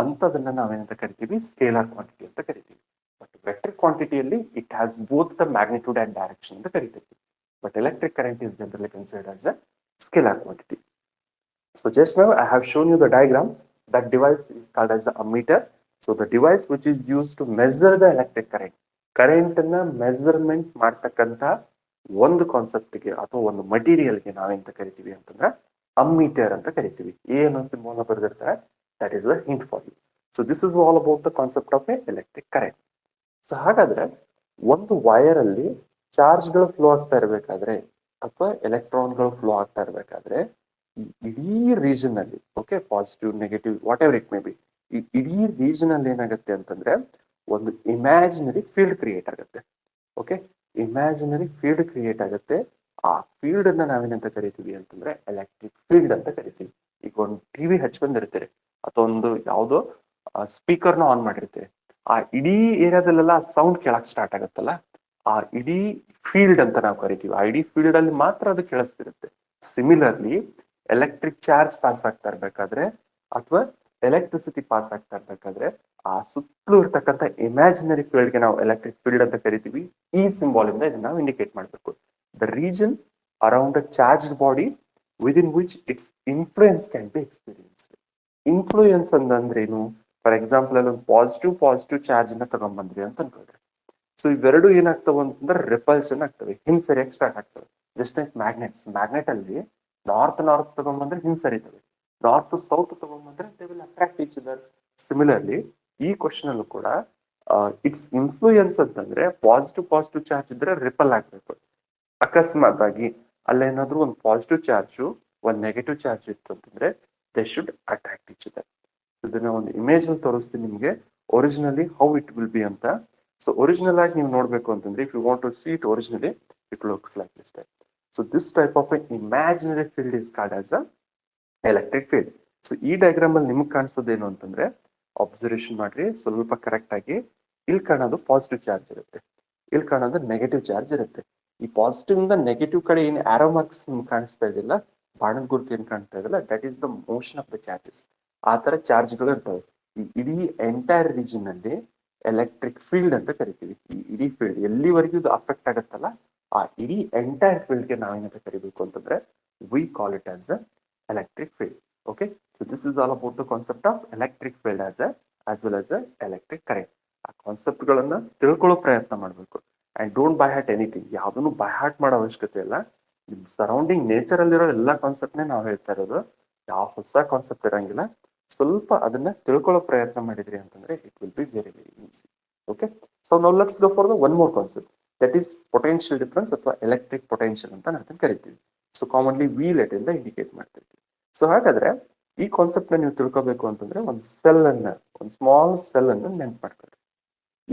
ಅಂತದನ್ನ ನಾವೇನಂತ ಕರಿತೀವಿ, ಸ್ಕೇಲಾರ್ ಕ್ವಾಂಟಿಟಿ ಅಂತ ಕರಿತೀವಿ. ಬಟ್ ವೆಕ್ಟರ್ ಕ್ವಾಂಟಿಟಿಯಲ್ಲಿ it has both the magnitude and direction ಅಂತ ಕರಿತೀವಿ. But electric current is generally considered as a scalar quantity. So just now I have shown you the diagram. That device is called as a ammeter. So the device which is used to measure the electric current, current ಅನ್ನ ಮೆಜರ್ಮೆಂಟ್ ಮಾಡ್ತಕ್ಕಂಥ ಒಂದು ಕಾನ್ಸೆಪ್ಟ್ಗೆ ಅಥವಾ ಒಂದು ಮಟೀರಿಯಲ್ಗೆ ನಾವೆಂತ ಕರಿತೀವಿ ಅಂತಂದ್ರೆ ಅಮ್ಮೀಟರ್ ಅಂತ ಕರಿತೀವಿ. ಏನು ಸಿಂಬಲ್ ಬರೆದಿರ್ತಾರೆ, that is a hint for you. So this is all about the concept of a electric current. So ಹಾಗಾದ್ರೆ ಒಂದು ವೈರ್ ಅಲ್ಲಿ ಚಾರ್ಜ್ಗಳು ಫ್ಲೋ ಆಗ್ತಾ ಇರಬೇಕಾದ್ರೆ ಅಥವಾ ಎಲೆಕ್ಟ್ರಾನ್ಗಳು ಫ್ಲೋ ಆಗ್ತಾ ಇರಬೇಕಾದ್ರೆ ಇಡೀ ರೀಜನ್ ಅಲ್ಲಿ, okay, positive negative what ever it may B, ಈ ಇಡೀ ರೀಜನ್ ಅಲ್ಲಿ ಏನಾಗುತ್ತೆ ಅಂತಂದ್ರೆ ಒಂದು ಇಮ್ಯಾಜಿನರಿ ಫೀಲ್ಡ್ ಕ್ರಿಯೇಟ್ ಆಗುತ್ತೆ. ಓಕೆ, ಇಮ್ಯಾಜಿನರಿ ಫೀಲ್ಡ್ ಕ್ರಿಯೇಟ್ ಆಗುತ್ತೆ. ಆ ಫೀಲ್ಡ್ ಅನ್ನ ನಾವೇನಂತ ಕರಿತೀವಿ ಅಂತಂದ್ರೆ ಎಲೆಕ್ಟ್ರಿಕ್ ಫೀಲ್ಡ್ ಅಂತ ಕರಿತೀವಿ. ಈಗ ಒಂದು ಟಿವಿ ಹಚ್ಕೊಂಡಿರ್ತೀರಿ ಅಥವಾ ಒಂದು ಯಾವುದೋ ಸ್ಪೀಕರ್ನ ಆನ್ ಮಾಡಿರ್ತೀರಿ, ಆ ಇಡೀ ಏರಿಯಾದಲ್ಲೆಲ್ಲ ಸೌಂಡ್ ಕೇಳಕ್ ಸ್ಟಾರ್ಟ್ ಆಗುತ್ತಲ್ಲ, ಆ ಇಡೀ ಫೀಲ್ಡ್ ಅಂತ ನಾವು ಕರಿತೀವಿ. ಆ ಇಡೀ ಫೀಲ್ಡ್ ಅಲ್ಲಿ ಮಾತ್ರ ಅದು ಕೇಳಿಸ್ತಿರುತ್ತೆ. ಸಿಮಿಲರ್ಲಿ ಎಲೆಕ್ಟ್ರಿಕ್ ಚಾರ್ಜ್ ಪಾಸ್ ಆಗ್ತಾ ಇರ್ಬೇಕಾದ್ರೆ ಅಥವಾ ಎಲೆಕ್ಟ್ರಿಸಿಟಿ ಪಾಸ್ ಆಗ್ತಾ ಇರ್ಬೇಕಾದ್ರೆ ಆ ಸುತ್ತಲೂ ಇರ್ತಕ್ಕಂಥ ಇಮ್ಯಾಜಿನರಿ ಫೀಲ್ಡ್ಗೆ ನಾವು ಎಲೆಕ್ಟ್ರಿಕ್ ಫೀಲ್ಡ್ ಅಂತ ಕರಿತೀವಿ. ಈ ಸಿಂಬಾಲ್ ಇಂದ ಇದನ್ನ ನಾವು ಇಂಡಿಕೇಟ್ ಮಾಡಬೇಕು. the region around a charged body within which its influence can be experienced. Influence ಅಂದ್ರೇನು? ಫಾರ್ ಎಕ್ಸಾಂಪಲ್ ಅಲ್ಲಿ ಒಂದು ಪಾಸಿಟಿವ್ ಚಾರ್ಜ್ ನ ತಗೊಂಡ್ಬಂದ್ರಿ ಅಂತ ಅನ್ಕೊಳ್ರಿ. ಸೊ ಇವೆರಡು ಏನಾಗ್ತವೆ ಅಂತಂದ್ರೆ ರಿಪಲ್ಷನ್ ಆಗ್ತವೆ, ಹಿಂಸರಿಯಕ್ಕೆ ಸ್ಟಾರ್ಟ್ ಆಗ್ತವೆ. ಜಸ್ಟ್ ಲೈಕ್ ಮ್ಯಾಗ್ನೆಟ್ ಅಲ್ಲಿ ನಾರ್ತ್ ತಗೊಂಡ್ಬಂದ್ರೆ ಹಿಂಸರಿತವೆ, ನಾರ್ತ್ ಸೌತ್ ತಗೊಂಡ್ಬಂದ್ರೆ they will attract each other. Similarly ಈ ಕ್ವಶನ್ ಅಲ್ಲೂ ಕೂಡ ಇಟ್ಸ್ ಇನ್ಫ್ಲೂಯೆನ್ಸ್ ಅಂತಂದ್ರೆ ಪಾಸಿಟಿವ್ ಚಾರ್ಜ್ ಇದ್ರೆ ರಿಪಲ್ ಆಗ್ಬೇಕು. ಅಕಸ್ಮಾತ್ ಆಗಿ ಅಲ್ಲೇನಾದ್ರೂ ಒಂದು ಪಾಸಿಟಿವ್ ಚಾರ್ಜ್ ಒಂದು ನೆಗೆಟಿವ್ ಚಾರ್ಜ್ ಇತ್ತು ಅಂತಂದ್ರೆ they should attract each other. ಇದನ್ನ ಒಂದು ಇಮೇಜ್ ಅಲ್ಲಿ ತೋರಿಸ್ತೀನಿ ನಿಮ್ಗೆ originally how it will be ಅಂತ. ಸೊ ಒರಿಜಿನಲ್ ಆಗಿ ನೀವು ನೋಡ್ಬೇಕು ಅಂತಂದ್ರೆ if you want to see it originally it looks like this type. So this type of imaginary field is called as a electric field. So ಈ ಡಯಾಗ್ರಾಮ್ ಅಲ್ಲಿ ನಿಮ್ಗೆ ಕಾಣಿಸೋದೇನು ಅಂತಂದ್ರೆ, ಅಬ್ಸರ್ವೇಷನ್ ಮಾಡ್ರಿ ಸ್ವಲ್ಪ ಕರೆಕ್ಟ್ ಆಗಿ. ಇಲ್ಲಿ ಕಾಣೋದು ಪಾಸಿಟಿವ್ ಚಾರ್ಜ್ ಇರುತ್ತೆ, ಇಲ್ಲಿ ಕಾಣೋದು ನೆಗೆಟಿವ್ ಚಾರ್ಜ್ ಇರುತ್ತೆ. ಈ ಪಾಸಿಟಿವ್ ಇಂದ ನೆಗೆಟಿವ್ ಕಡೆ ಏನು ಆರೋ ಮಾರ್ಕ್ಸ್ ನಿಮ್ಗೆ ಕಾಣಿಸ್ತಾ ಇದೆಯಲ್ಲ, ಬಾಣದ ಗುರುತು ಏನ್ ಕಾಣ್ತಾ ಇದೆಯಲ್ಲ, that is the motion of the charges. ಆ ತರ ಚಾರ್ಜ್ಗಳು ಇರ್ತವೆ. ಈ ಇಡೀ ಎಂಟೈರ್ ರೀಜನ್ ಅಲ್ಲಿ ಎಲೆಕ್ಟ್ರಿಕ್ ಫೀಲ್ಡ್ ಅಂತ ಕರಿತೀವಿ. ಈ ಇಡೀ ಫೀಲ್ಡ್ ಎಲ್ಲಿವರೆಗೂ ಇದು ಅಫೆಕ್ಟ್ ಆಗುತ್ತಲ್ಲ, ಆ ಇಡೀ ಎಂಟೈರ್ ಫೀಲ್ಡ್ಗೆ ನಾವೇನಂತ ಕರಿಬೇಕು ಅಂತಂದ್ರೆ we call it as a electric field. Okay, so this is all about the concept of electric field as well as electric current. ಆ ಕಾನ್ಸೆಪ್ಟ್ ಗಳನ್ನ ತಿಳ್ಕೊಳ್ಳೋ ಪ್ರಯತ್ನ ಮಾಡಬೇಕು. And don't by heart anything, ಯಾವುದನ್ನು ಬೈ ಹಾರ್ಟ್ ಮಾಡೋ ಅವಶ್ಯಕತೆ ಇಲ್ಲ. ನಿಮ್ ಸರೌಂಡಿಂಗ್ ನೇಚರ್ ಅಲ್ಲಿರೋ ಎಲ್ಲಾ ಕಾನ್ಸೆಪ್ಟ್ನೇ ನಾವು ಹೇಳ್ತಾ ಇರೋದು, ಯಾವ ಹೊಸ ಕಾನ್ಸೆಪ್ಟ್ ಇರಂಗಿಲ್ಲ. ಸ್ವಲ್ಪ ಅದನ್ನ ತಿಳ್ಕೊಳ್ಳೋ ಪ್ರಯತ್ನ ಮಾಡಿದ್ರಿ ಅಂತಂದ್ರೆ it will be very easy. Okay, so now let's go for the one more concept, that is potential difference ಅಥವಾ ಎಲೆಕ್ಟ್ರಿಕ್ ಪೊಟೆನ್ಷಿಯಲ್ ಅಂತ ನಾವು ಕರಿತೀವಿ. ಸೊ ಕಾಮನ್ಲಿ ವಿ ಲೆಟ್ ಇಂದ ಇಂಡಿಕೇಟ್ ಮಾಡ್ತಿರ್ತೀವಿ. ಸೊ ಹಾಗಾದ್ರೆ ಈ ಕಾನ್ಸೆಪ್ಟ್ ನ ನೀವು ತಿಳ್ಕೊಬೇಕು ಅಂತಂದ್ರೆ ಒಂದು ಸ್ಮಾಲ್ ಸೆಲ್ ಅನ್ನು ನೆನ್ಪು ಮಾಡ್ಕೊಳ್ಳಿ.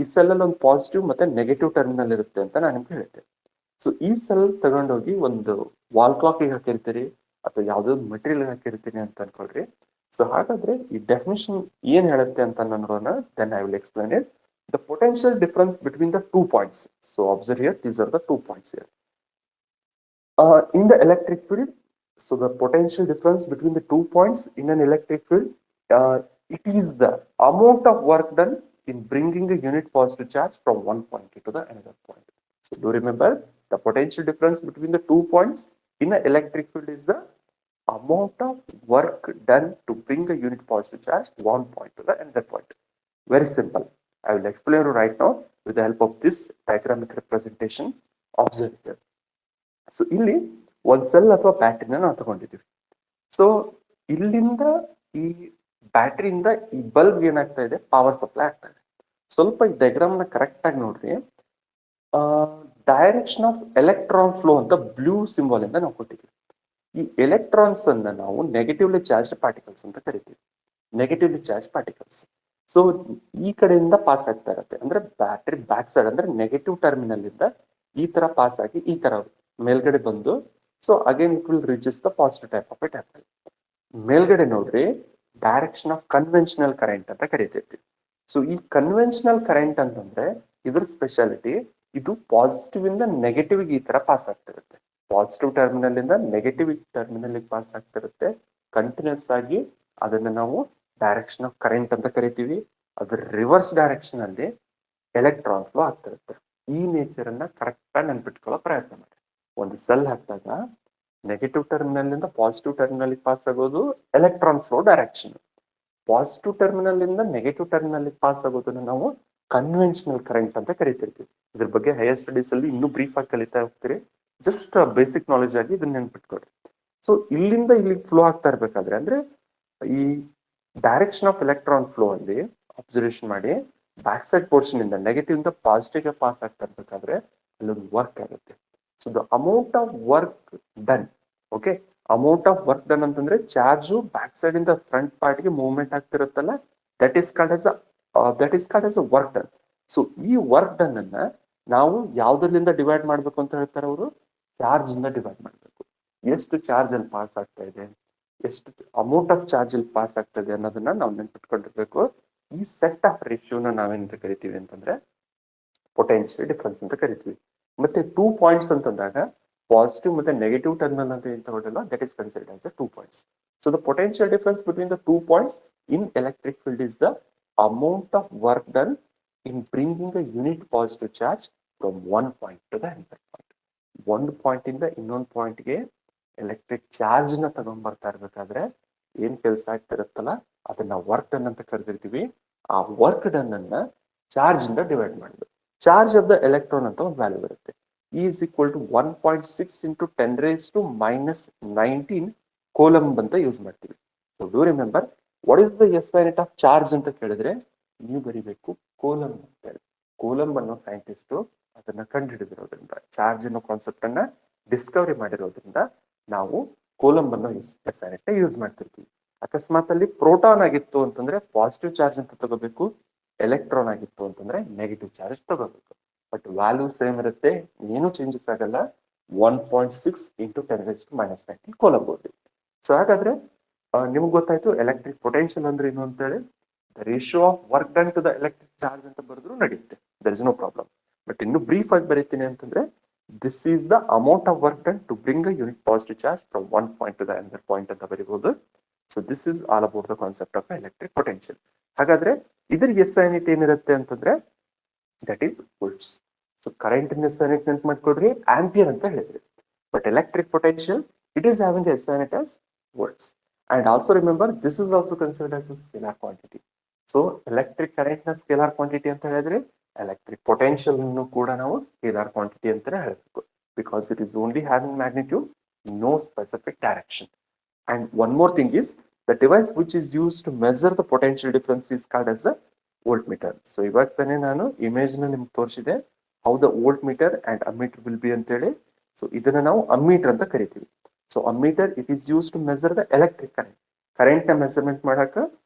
ಈ ಸೆಲ್ ಅಲ್ಲಿ ಒಂದು ಪಾಸಿಟಿವ್ ಮತ್ತೆ ನೆಗೆಟಿವ್ ಟರ್ಮಿನಲ್ ಇರುತ್ತೆ ಅಂತ ನಾನು ನಿಮ್ಗೆ ಹೇಳಿದ್ದೆ. ಸೊ ಈ ಸೆಲ್ ತಗೊಂಡೋಗಿ ಒಂದು ವಾಲ್ ಕ್ಲಾಕಿಗೆ ಹಾಕಿರ್ತೀರಿ ಅಥವಾ ಯಾವುದೋ ಒಂದು ಮೆಟೀರಿಯಲ್ ಹಾಕಿರ್ತೀನಿ ಅಂತ ಅನ್ಕೊಳ್ರಿ. ಸೊ ಹಾಗಾದ್ರೆ ಈ ಡೆಫಿನೇಷನ್ ಏನ್ ಹೇಳುತ್ತೆ ಅಂತ ನೋಡೋಣ. Then I will explain it. The potential difference between the 2 points. So observe here, these are the 2 points here. In the electric field, so the potential difference between the 2 points in an electric field, it is the amount of work done in bringing a unit positive charge from one point to the another point. So do remember, the potential difference between the 2 points in an electric field is the amount of work done to bring a unit positive charge one point to the another point. Very simple. I will explain you right now with the help of this diagrammatic representation. Observe here. So ಇಲ್ಲಿ ಒಂದು ಸೆಲ್ ಅಥವಾ ಬ್ಯಾಟ್ರಿನ ನಾವು ತಗೊಂಡಿದ್ದೀವಿ. ಸೊ ಇಲ್ಲಿಂದ ಈ ಬ್ಯಾಟ್ರಿಯಿಂದ ಈ ಬಲ್ಬ್ ಏನಾಗ್ತಾ ಇದೆ, ಪವರ್ ಸಪ್ಲೈ ಆಗ್ತಾ ಇದೆ. ಸ್ವಲ್ಪ ಈ ಡಯಾಗ್ರಾಮ್ ನ ಕರೆಕ್ಟ್ ಆಗಿ ನೋಡ್ರಿ. ಡೈರೆಕ್ಷನ್ ಆಫ್ ಎಲೆಕ್ಟ್ರಾನ್ ಫ್ಲೋ ಅಂತ ಬ್ಲೂ ಸಿಂಬಲ್ ಇಂದ ನಾವು ಕೊಟ್ಟಿದ್ದೀವಿ. ಈ ಎಲೆಕ್ಟ್ರಾನ್ಸ್ ಅನ್ನ ನಾವು ನೆಗೆಟಿವ್ಲಿ ಚಾರ್ಜ್ ಪಾರ್ಟಿಕಲ್ಸ್ ಅಂತ ಕರಿತೀವಿ. Negatively charge particles. ಸೊ ಈ ಕಡೆಯಿಂದ ಪಾಸ್ ಆಗ್ತಾ ಇರುತ್ತೆ, ಅಂದ್ರೆ ಬ್ಯಾಟ್ರಿ ಬ್ಯಾಕ್ ಸೈಡ್ ಅಂದ್ರೆ ನೆಗೆಟಿವ್ ಟರ್ಮಿನಲ್ ಇಂದ ಈ ತರ ಪಾಸ್ ಆಗಿ ಈ ತರ ಮೇಲ್ಗಡೆ ಬಂದು, so again it will reaches the positive type of it apple. ಮೇಲ್ಗಡೆ ನೋಡ್ರಿ, ಡೈರೆಕ್ಷನ್ ಆಫ್ ಕನ್ವೆನ್ಷನಲ್ ಕರೆಂಟ್ ಅಂತ ಕರಿತಿರ್ತೀವಿ. ಸೊ ಈ ಕನ್ವೆನ್ಷನಲ್ ಕರೆಂಟ್ ಅಂತಂದ್ರೆ ಇದ್ರ ಸ್ಪೆಷಾಲಿಟಿ, ಇದು ಪಾಸಿಟಿವ್ ಇಂದ ನೆಗೆಟಿವ್ ಈ ತರ ಪಾಸ್ ಆಗ್ತಿರುತ್ತೆ. ಪಾಸಿಟಿವ್ ಟರ್ಮಿನಲ್ ಇಂದ ನೆಗೆಟಿವ್ ಟರ್ಮಿನಲ್ ಪಾಸ್ ಆಗ್ತಿರುತ್ತೆ ಕಂಟಿನ್ಯೂಸ್ ಆಗಿ. ಅದನ್ನ ನಾವು ಡೈರೆಕ್ಷನ್ ಆಫ್ ಕರೆಂಟ್ ಅಂತ ಕರಿತೀವಿ. ಅದ್ರ ರಿವರ್ಸ್ ಡೈರೆಕ್ಷನ್ ಅಲ್ಲಿ ಎಲೆಕ್ಟ್ರಾನ್ ಫ್ಲೋ ಆಗ್ತಿರುತ್ತೆ. ಈ ನೇಚರ್ ಅನ್ನ ಕರೆಕ್ಟ್ ಆಗಿ ನೆನ್ಪಿಟ್ಕೊಳ್ಳೋ ಪ್ರಯತ್ನ ಮಾಡಿ. ಒಂದು ಸೆಲ್ ಹಾಕಿದಾಗ ನೆಗೆಟಿವ್ ಟರ್ಮಿನಲ್ ಇಂದ ಪಾಸಿಟಿವ್ ಟರ್ಮಿನಲ್ ಪಾಸ್ ಆಗೋದು electron flow direction. Positive terminal ಇಂದ ನೆಗೆಟಿವ್ ಟರ್ಮಿನಲ್ ಪಾಸ್ ಆಗೋದನ್ನ ನಾವು ಕನ್ವೆನ್ಷನಲ್ ಕರೆಂಟ್ ಅಂತ ಕರಿತಿರ್ತೀವಿ. ಇದ್ರ ಬಗ್ಗೆ ಹೈಯರ್ ಸ್ಟಡೀಸ್ ಅಲ್ಲಿ ಇನ್ನೂ ಬ್ರೀಫ್ ಆಗಿ ಕಲಿತಾ ಹೋಗ್ತೀರಿ. ಜಸ್ಟ್ ಬೇಸಿಕ್ ನಾಲೆಜ್ ಆಗಿ ಇದನ್ನ ನೆನ್ಪಿಟ್ಕೊಳ್ರಿ. ಸೊ ಇಲ್ಲಿಂದ ಇಲ್ಲಿ ಫ್ಲೋ ಆಗ್ತಾ ಇರ್ಬೇಕಾದ್ರೆ, ಅಂದ್ರೆ ಈ ಡೈರೆಕ್ಷನ್ ಆಫ್ ಎಲೆಕ್ಟ್ರಾನ್ ಫ್ಲೋ ಅಲ್ಲಿ ಅಬ್ಸರ್ವೇಷನ್ ಮಾಡಿ, ಬ್ಯಾಕ್ ಸೈಡ್ ಪೋರ್ಷನ್ ಇಂದ ನೆಗೆಟಿವ್ ಇಂದ ಪಾಸಿಟಿವ್ ಗೆ ಪಾಸ್ ಆಗ್ತಾ ಇರ್ಬೇಕಾದ್ರೆ ಅಲ್ಲೊಂದು ವರ್ಕ್ ಆಗುತ್ತೆ. So the amount of work done, okay, amount of work done ಅಂತಂದ್ರೆ ಚಾರ್ಜ್ ಬ್ಯಾಕ್ ಸೈಡ್ ಇಂದ ಫ್ರಂಟ್ ಪಾರ್ಟ್ ಗೆ ಮೂವ್ಮೆಂಟ್ ಆಗ್ತಿರುತ್ತಲ್ಲ, that is called as a work done. So ಈ ವರ್ಕ್ ಡನ್ ಅನ್ನ ನಾವು ಯಾವ್ದ್ರಲ್ಲಿಂದ ಡಿವೈಡ್ ಮಾಡ್ಬೇಕು ಅಂತ ಹೇಳ್ತಾರೆ ಅವರು, ಚಾರ್ಜ್ ಇಂದ ಡಿವೈಡ್ ಮಾಡ್ಬೇಕು. ಎಷ್ಟು ಚಾರ್ಜ್ ಅಲ್ಲಿ ಪಾಸ್ ಆಗ್ತಾ ಇದೆ, ಎಷ್ಟು ಅಮೌಂಟ್ ಆಫ್ ಚಾರ್ಜ್ ಅಲ್ಲಿ ಪಾಸ್ ಆಗ್ತಾ ಇದೆ ಅನ್ನೋದನ್ನ ನಾವು ನೆನ್ಪಿಟ್ಕೊಂಡಿರ್ಬೇಕು. ಈ ಸೆಟ್ ಆಫ್ ರೇಷಿಯೋನ ನಾವೇನಂತ ಕರಿತೀವಿ ಅಂತಂದ್ರೆ ಪೊಟೆನ್ಷಿಯಲ್ ಡಿಫರೆನ್ಸ್ ಅಂತ ಕರಿತೀವಿ. ಮತ್ತೆ 2 ಪಾಯಿಂಟ್ಸ್ ಅಂತಂದಾಗ ಪಾಸಿಟಿವ್ ಮತ್ತೆ ನೆಗೆಟಿವ್ ಟರ್ಮಿನಲ್ ಅಂತ ಏನ್ ತಗೊಂಡಿಲ್ಲ, that is considered as 2 points. So the potential difference between the 2 points in electric field is the amount of work done in bringing a unit positive charge from one point to the another point. ಒಂದು ಪಾಯಿಂಟ್ ಇಂದ ಇನ್ನೊಂದು ಪಾಯಿಂಟ್ಗೆ ಎಲೆಕ್ಟ್ರಿಕ್ ಚಾರ್ಜ್ ನ ತಗೊಂಡ್ಬರ್ತಾ ಇರ್ಬೇಕಾದ್ರೆ ಏನ್ ಕೆಲಸ ಆಗ್ತಿರುತ್ತಲ್ಲ ಅದನ್ನ ವರ್ಕ್ ಡನ್ ಅಂತ ಕರೆದಿರ್ತೀವಿ. ಆ ವರ್ಕ್ ಡನ್ ಅನ್ನ ಚಾರ್ಜ್ ಇಂದ ಡಿವೈಡ್ ಮಾಡಿದ್ರು. ಚಾರ್ಜ್ ಆಫ್ ದ ಎಲೆಕ್ಟ್ರಾನ್ ಅಂತ ಒಂದು ವ್ಯಾಲ್ಯೂ ಬರುತ್ತೆ. Is equal to 1.6 into 10⁻⁻19 coulomb ಅಂತ ಯೂಸ್ ಮಾಡ್ತೀವಿ. So do remember what is the S unit of charge ಅಂತ ಕೇಳಿದ್ರೆ ನೀವು ಬರೀಬೇಕು ಕೂಲಂಬ್ ಅಂತ ಹೇಳಿ. ಕೂಲಂಬ್ ಅನ್ನೋ ಸೈಂಟಿಸ್ಟ್ ಅದನ್ನ ಕಂಡುಹಿಡಿದಿರೋದ್ರಿಂದ, ಚಾರ್ಜ್ ಅನ್ನೋ ಕಾನ್ಸೆಪ್ಟ್ ಅನ್ನ ಡಿಸ್ಕವರಿ ಮಾಡಿರೋದ್ರಿಂದ ನಾವು ಕೂಲಂಬ್ ಅನ್ನೋ ಎಸ್ ಯೂನಿಟ್ ಯೂಸ್ ಮಾಡ್ತಿರ್ತೀವಿ. ಅಕಸ್ಮಾತ್ ಅಲ್ಲಿ ಪ್ರೋಟಾನ್ ಆಗಿತ್ತು ಅಂತಂದ್ರೆ ಪಾಸಿಟಿವ್ ಚಾರ್ಜ್ ಅಂತ ತಗೋಬೇಕು, ಎಲೆಕ್ಟ್ರಾನ್ ಆಗಿತ್ತು ಅಂತಂದ್ರೆ ನೆಗೆಟಿವ್ ಚಾರ್ಜ್ ತಗೋಬೇಕು. ಬಟ್ ವ್ಯಾಲ್ಯೂ ಸೇಮ್ ಇರುತ್ತೆ, ಏನು ಚೇಂಜಸ್ ಆಗಲ್ಲ. 1.6 ಇಂಟು 10⁻⁻19 ಕೂಲಂಬ್ ಓದಿ. ಸೊ ಹಾಗಾದ್ರೆ ನಿಮ್ಗೆ ಗೊತ್ತಾಯ್ತು ಎಲೆಕ್ಟ್ರಿಕ್ ಪೊಟೆನ್ಷಿಯಲ್ ಅಂದ್ರೆ ಏನು ಅಂತ ಹೇಳಿ. The ratio of work done to the electric charge ಅಂತ ಬರೆದ್ರು ನಡೆಯುತ್ತೆ, there is no problem. But ಇನ್ನು ಬ್ರೀಫ್ ಆಗಿ ಬರೀತೀನಿ ಅಂತಂದ್ರೆ this is the amount of work done to bring a unit positive charge from one point to the another point ಅಂತ ಬರೀಬಹುದು. So this is all about the concept of electric potential. ಹಾಗಾದ್ರೆ ಇದ್ರ ಎಸ್ ಯೂನಿಟ್ ಏನಿರುತ್ತೆ ಅಂತಂದ್ರೆ that is volts. So current S unit ನೆನ್ಪು ಮಾಡ್ಕೊಡ್ರಿ, ಆಂಪಿಯರ್ ಅಂತ ಹೇಳಿದ್ರಿ. But electric potential it is having S unit as volts. And also remember, this is also considered as a scalar quantity. So electric current na scalar quantity anta ಹೇಳಿದ್ರೆ electric potential ಅನ್ನು ಕೂಡ ನಾವು scalar quantity ಅಂತಾನೆ ಹೇಳಬೇಕು, because it is only having magnitude, no specific direction. And one more thing is the device which is used to measure the potential difference is called as a voltmeter. So ಇವಾಗ ತಾನೇ ನಾನು ಇಮೇಜ್ ನ ನಿಮ್ಗೆ ತೋರಿಸಿದೆ how the voltmeter and ammeter will be ಅಂತ ಹೇಳಿ. ಸೊ ಇದನ್ನ ನಾವು ಅಮ್ಮೀಟರ್ ಅಂತ ಕರಿತೀವಿ. So ammeter it is use to measure the electric current. Current ನ ಮೆಸರ್ಮೆಂಟ್ ಮಾಡಕ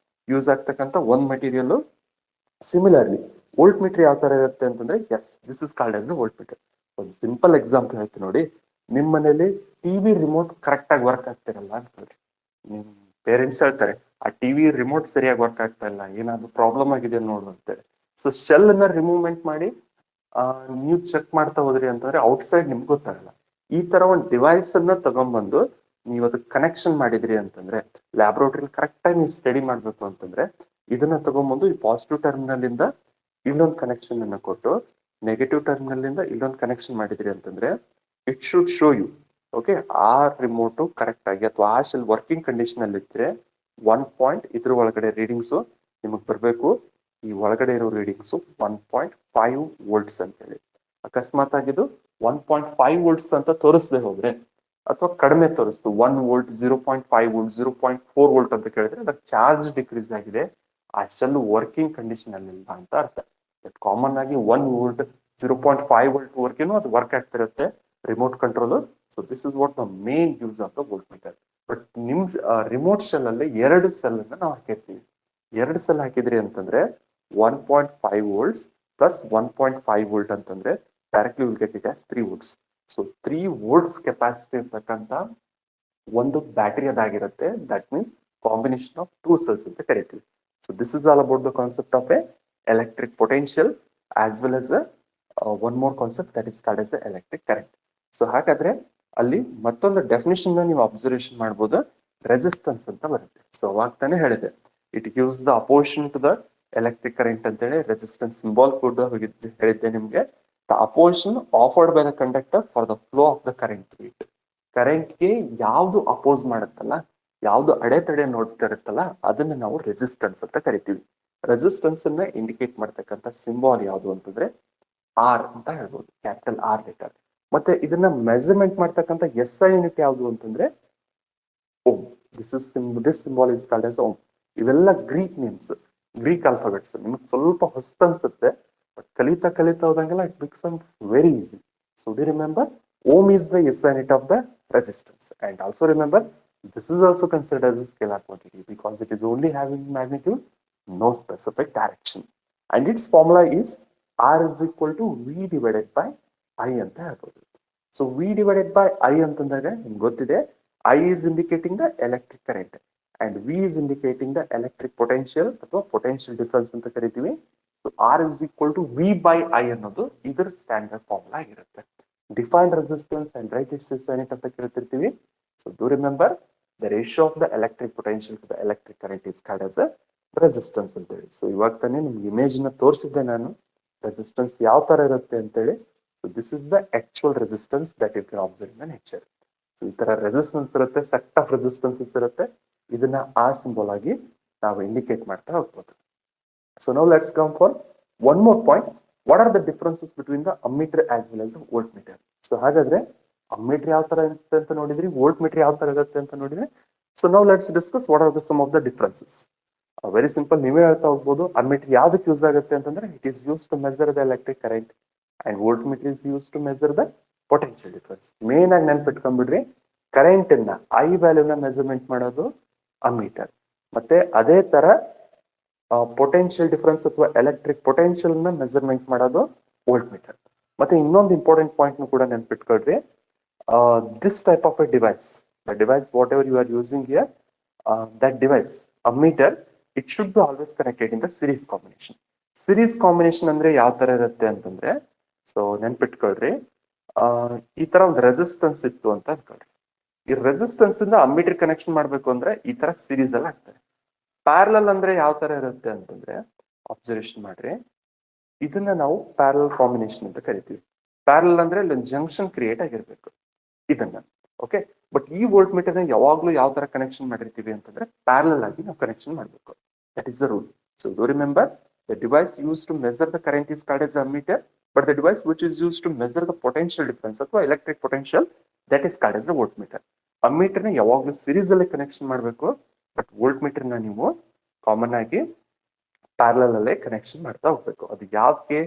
ಯೂಸ್ ಆಗ್ತಕ್ಕಂಥ ಒಂದು ಮೆಟೀರಿಯಲ್. ಸಿಮಿಲರ್ಲಿ ವೋಲ್ಟ್ ಮೀಟರ್ ಯಾವ ತರ ಇರುತ್ತೆ ಅಂತಂದ್ರೆ yes this is called as a volt meter. ಒಂದು ಸಿಂಪಲ್ ಎಕ್ಸಾಂಪಲ್ ಹೇಳ್ತೀನಿ ನೋಡಿ. ನಿಮ್ಮ ಮನೇಲಿ ಟಿವಿ ರಿಮೋಟ್ ಕರೆಕ್ಟ್ ಆಗಿ ವರ್ಕ್ ಆಗ್ತಿರಲ್ಲ ಅನ್ಕೊಳ್ಳಿ. ನಿಮ್ ಪೇರೆಂಟ್ಸ್ ಹೇಳ್ತಾರೆ ಆ ಟಿವಿ ರಿಮೋಟ್ ಸರಿಯಾಗಿ ವರ್ಕ್ ಆಗ್ತಾ ಇಲ್ಲ, ಏನಾದ್ರು ಪ್ರಾಬ್ಲಮ್ ಆಗಿದೆ ನೋಡು ಅಂತೇಳಿ. ಸೊ ಶೆಲ್ ಅನ್ನ ರಿಮೂವ್ಮೆಂಟ್ ಮಾಡಿ ನೀವು ಚೆಕ್ ಮಾಡ್ತಾ ಹೋದ್ರಿ ಅಂತಂದ್ರೆ ಔಟ್ಸೈಡ್ ನಿಮ್ಗೆ ಗೊತ್ತಾಗಲ್ಲ. ಈ ತರ ಒಂದು ಡಿವೈಸ್ ಅನ್ನ ತಗೊಂಡ್ಬಂದು ನೀವು ಅದಕ್ಕೆ ಕನೆಕ್ಷನ್ ಮಾಡಿದ್ರಿ ಅಂತಂದ್ರೆ ಲ್ಯಾಬ್ರೋಟರಿ ಕರೆಕ್ಟ್ ಆಗಿ ನೀವು ಸ್ಟಡಿ ಮಾಡ್ಬೇಕು ಅಂತಂದ್ರೆ ಇದನ್ನ ತಗೊಂಡ್ಬಂದು ಈ ಪಾಸಿಟಿವ್ ಟರ್ಮಿನಲ್ ಇಂದ ಇಲ್ಲೊಂದು ಕನೆಕ್ಷನ್ ಅನ್ನ ಕೊಟ್ಟು ನೆಗೆಟಿವ್ ಟರ್ಮಿನಲ್ ಇಂದ ಇಲ್ಲೊಂದು ಕನೆಕ್ಷನ್ ಮಾಡಿದ್ರಿ ಅಂತಂದ್ರೆ it should show you okay ಆ ರಿಮೋಟು ಕರೆಕ್ಟ್ ಆಗಿ ಅಥವಾ ಆ ಶೆಲ್ ವರ್ಕಿಂಗ್ ಕಂಡೀಷನ್ ಅಲ್ಲಿ ಇದ್ರೆ 1 ಪಾಯಿಂಟ್ ಇದ್ರ ಒಳಗಡೆ ರೀಡಿಂಗ್ಸು ನಿಮಗೆ ಬರಬೇಕು. ಈ ಒಳಗಡೆ ಇರೋ ರೀಡಿಂಗ್ಸು 1.5 ವೋಲ್ಟ್ಸ್ ಅಂತ ಹೇಳಿ. ಅಕಸ್ಮಾತ್ ಆಗಿದ್ದು 1.5 ವೋಲ್ಟ್ಸ್ ಅಂತ ತೋರಿಸದೆ ಹೋದ್ರೆ ಅಥವಾ ಕಡಿಮೆ ತೋರಿಸ್ತು 1 ವೋಲ್ಟ್ 0.5 ವೋಲ್ಟ್ 0.4 ವೋಲ್ಟ್ ಅಂತ ಕೇಳಿದ್ರೆ ಅದಕ್ಕೆ ಚಾರ್ಜ್ ಡಿಕ್ರೀಸ್ ಆಗಿದೆ, ಆ ಶೆಲ್ ವರ್ಕಿಂಗ್ ಕಂಡೀಷನ್ ಅಲ್ಲಿ ಇಲ್ಲ ಅಂತ ಅರ್ಥ. ಬಟ್ ಕಾಮನ್ ಆಗಿ 1 ವೋಲ್ಟ್ 0.5 ವೋಲ್ಟ್ ವರ್ಗೇನು ಅದು ವರ್ಕ್ ಆಗ್ತಿರುತ್ತೆ remote control. So this is what the main use of the volt meter. But ನಿಮ್ ರಿಮೋಟ್ ಶೆಲ್ ಅಲ್ಲಿ 2 ಸೆಲ್ ಅನ್ನ ನಾವು ಹಾಕಿರ್ತೀವಿ. 2 ಸೆಲ್ ಹಾಕಿದ್ರಿ ಅಂತಂದ್ರೆ 1.5 ವೋಲ್ಟ್ಸ್ ಪ್ಲಸ್ 1.5 ವೋಲ್ಟ್ ಅಂತಂದ್ರೆ directly will get it as 3 volts. So 3 volts capacity ಇರ್ತಕ್ಕಂಥ ಒಂದು ಬ್ಯಾಟರಿ ಅದಾಗಿರುತ್ತೆ. That means combination of 2 cells ಅಂತ ಕರಿತೀವಿ. So this is all about the concept of a electric potential as well as one more concept that is called as electric current. So ಹಾಗಾದ್ರೆ ಅಲ್ಲಿ ಮತ್ತೊಂದು ಡೆಫಿನೇಷನ್ ನೀವು ಅಬ್ಸರ್ವೇಷನ್ ಮಾಡ್ಬೋದು, ರೆಸಿಸ್ಟೆನ್ಸ್ ಅಂತ ಬರುತ್ತೆ. ಸೊ ಅವಾಗ ತಾನೇ ಹೇಳಿದೆ it gives the opposition to the electric current ಅಂತ ಹೇಳಿ ರೆಸಿಸ್ಟೆನ್ಸ್ ಸಿಂಬಾಲ್ ಕೂಡ ಹೇಳಿದ್ದೆ ನಿಮ್ಗೆ. The opposition afforded by the conductor for the flow of the current to it. ಕರೆಂಟ್ಗೆ ಯಾವ್ದು ಅಪೋಸ್ ಮಾಡುತ್ತಲ್ಲ, ಯಾವ್ದು ಅಡೆತಡೆ ನೋಡ್ತಾ ಇರುತ್ತಲ್ಲ ಅದನ್ನ ನಾವು ರೆಸಿಸ್ಟೆನ್ಸ್ ಅಂತ ಕರಿತೀವಿ. ರೆಸಿಸ್ಟೆನ್ಸ್ ಅನ್ನ ಇಂಡಿಕೇಟ್ ಮಾಡ್ತಕ್ಕಂಥ ಸಿಂಬಾಲ್ ಯಾವುದು ಅಂತಂದ್ರೆ ಆರ್ ಅಂತ ಹೇಳ್ಬೋದು, ಕ್ಯಾಪಿಟಲ್ ಆರ್ ಲೆಟರ್. ಮತ್ತೆ ಇದನ್ನ ಮೆಜರ್ಮೆಂಟ್ ಮಾಡ್ತಕ್ಕಂಥ ಎಸ್ ಐ ಯೂನಿಟ್ ಯಾವುದು ಅಂತಂದ್ರೆ ohm. This symbol is called as ohm. ಇವೆಲ್ಲ ಗ್ರೀಕ್ ನೇಮ್ಸ್, ಗ್ರೀಕ್ ಆಲ್ಫಾಬೆಟ್ಸ್. ನಿಮಗೆ ಸ್ವಲ್ಪ ಹೊಸ್ತ ಅನ್ಸುತ್ತೆ, ಬಟ್ ಕಲಿತಾ ಹೋದಂಗೆಲ್ಲ it become very easy. So do remember ohm is the SI unit of the resistance. And also remember this is also considered as a scalar quantity because it is only having magnitude, no specific direction. And its formula is R is equal to V divided by I ಅಂತ ಹೇಳ್ಬೋದು. So V divided by I ಅಂತಂದಾಗ ನಿಮ್ಗೆ ಗೊತ್ತಿದೆ I is indicating the electric current and V is indicating the electric potential ಅಥವಾ potential difference ಅಂತ ಕರಿತೀವಿ. So R is equal to V by I ಅನ್ನೋದು ಇದರ ಸ್ಟ್ಯಾಂಡರ್ಡ್ ಫಾರ್ಮುಲಾ ಆಗಿರುತ್ತೆ. Defined resistance and write its SI unit ಅಂತ ಕೇಳ್ತಿರ್ತೀವಿ. So do remember the ratio of the electric potential to the electric current is called as a resistance ಅಂತ ಹೇಳಿ. ಸೊ ಇವಾಗ ತಾನೇ ನಿಮ್ಗೆ ಇಮೇಜ್ ನ ತೋರಿಸಿದ್ದೆ ನಾನು ರೆಸಿಸ್ಟೆನ್ಸ್ ಯಾವ ತರ ಇರುತ್ತೆ ಅಂತೇಳಿ. So this is the actual resistance that you can observe in the nature. So ಈ ತರ ರೆಸಿಸ್ಟೆನ್ಸ್ ಇರುತ್ತೆ, ಸೆಟ್ ಆಫ್ ರೆಸಿಸ್ಟೆನ್ಸಸ್ ಇರುತ್ತೆ. ಇದನ್ನ ಆ ಸಿಂಬಲ್ ಆಗಿ ನಾವು ಇಂಡಿಕೇಟ್ ಮಾಡ್ತಾ ಹೋಗ್ಬೋದು. So now let's come for one more point. What are the differences between the ammeter as well as the voltmeter? So ಹಾಗಾದ್ರೆ ammeter ಯಾವ ತರ ಇರುತ್ತೆ ಅಂತ ನೋಡಿದ್ರಿ, voltmeter ಯಾವ ತರ ಇರುತ್ತೆ ಅಂತ ನೋಡಿದ್ರಿ. So now let's discuss what are the some of the differences. Very simple, ನೀವೇ ಹೇಳ್ತಾ ಹೋಗ್ಬೋದು. ammeter ಯಾವ್ದಕ್ಕೆ ಯೂಸ್ ಆಗುತ್ತೆ ಅಂತಂದ್ರೆ it is used to measure the electric current and voltmeter is used to measure the potential difference. Main ಆಗಿ ನೆನ್ಪಿಟ್ಕೊಂಡ್ಬಿಡ್ರಿ, ಕರೆಂಟ್ ಅನ್ನ ಐ ವ್ಯಾಲ್ಯೂನ ಮೆಜರ್ಮೆಂಟ್ ಮಾಡೋದು ammeter, ಮತ್ತೆ ಅದೇ ತರ ಪೊಟೆನ್ಶಿಯಲ್ ಡಿಫರೆನ್ಸ್ ಅಥವಾ ಎಲೆಕ್ಟ್ರಿಕ್ ಪೊಟೆನ್ಶಿಯಲ್ ನ ಮೆಜರ್ಮೆಂಟ್ ಮಾಡೋದು ವೋಲ್ಟ್ ಮೀಟರ್. ಮತ್ತೆ ಇನ್ನೊಂದು ಇಂಪಾರ್ಟೆಂಟ್ ಪಾಯಿಂಟ್ ಕೂಡ ನೆನ್ಪಿಟ್ಕೊಳ್ರಿ, this type of a device, the device whatever you are using here, that device ammeter, it should be always connected in the series combination. Series combination ಅಂದ್ರೆ ಯಾವ ತರ ಇರುತ್ತೆ ಅಂತಂದ್ರೆ, ಸೊ ನೆನ್ಪಿಟ್ಕೊಳ್ರಿ, ಈ ತರ ಒಂದು ರೆಸಿಸ್ಟೆನ್ಸ್ ಇತ್ತು ಅಂತ ಅನ್ಕೊಳ್ರಿ. ಈ ರೆಸಿಸ್ಟೆನ್ಸ್ ಇಂದ ಅಮ್ಮೀಟರ್ ಕನೆಕ್ಷನ್ ಮಾಡ್ಬೇಕು ಅಂದ್ರೆ ಈ ತರ ಸಿರೀಸ್ ಅಲ್ಲಿ ಆಗ್ತದೆ. ಪ್ಯಾರಲಲ್ ಅಂದ್ರೆ ಯಾವ ತರ ಇರುತ್ತೆ ಅಂತಂದ್ರೆ, ಅಬ್ಸರ್ವೇಷನ್ ಮಾಡ್ರಿ, ಇದನ್ನ ನಾವು ಪ್ಯಾರಲಲ್ ಕಾಂಬಿನೇಷನ್ ಅಂತ ಕರಿತೀವಿ. ಪ್ಯಾರಲಲ್ ಅಂದ್ರೆ ಇಲ್ಲಿ ಜಂಕ್ಷನ್ ಕ್ರಿಯೇಟ್ ಆಗಿರ್ಬೇಕು ಇದನ್ನ, ಓಕೆ. ಬಟ್ ಈ ವೋಲ್ಟ್ ಮೀಟರ್ ನ ಯಾವಾಗ್ಲೂ ಯಾವ ತರ ಕನೆಕ್ಷನ್ ಮಾಡಿರ್ತೀವಿ ಅಂತಂದ್ರೆ ಪ್ಯಾರಲಲ್ ಆಗಿ ನಾವು ಕನೆಕ್ಷನ್ ಮಾಡ್ಬೇಕು. That is the rule. So do remember, the device use to measure the current is called as ammeter, but the device which is use to measure the potential difference ಅಥವಾ electric potential, that is called as the volt meter. Ammeter ನ ಯಾವಾಗ್ಲೂ ಸಿರೀಸ್ ಅಲ್ಲಿ ಕನೆಕ್ಷನ್ ಮಾಡಬೇಕು, ಬಟ್ ವೋಲ್ಟ್ ಮೀಟರ್ ನ ನೀವು ಕಾಮನ್ ಆಗಿ ಪ್ಯಾರಲಲ್ ಅಲ್ಲೇ ಕನೆಕ್ಷನ್ ಮಾಡ್ತಾ ಹೋಗ್ಬೇಕು. ಅದು ಯಾಕೆ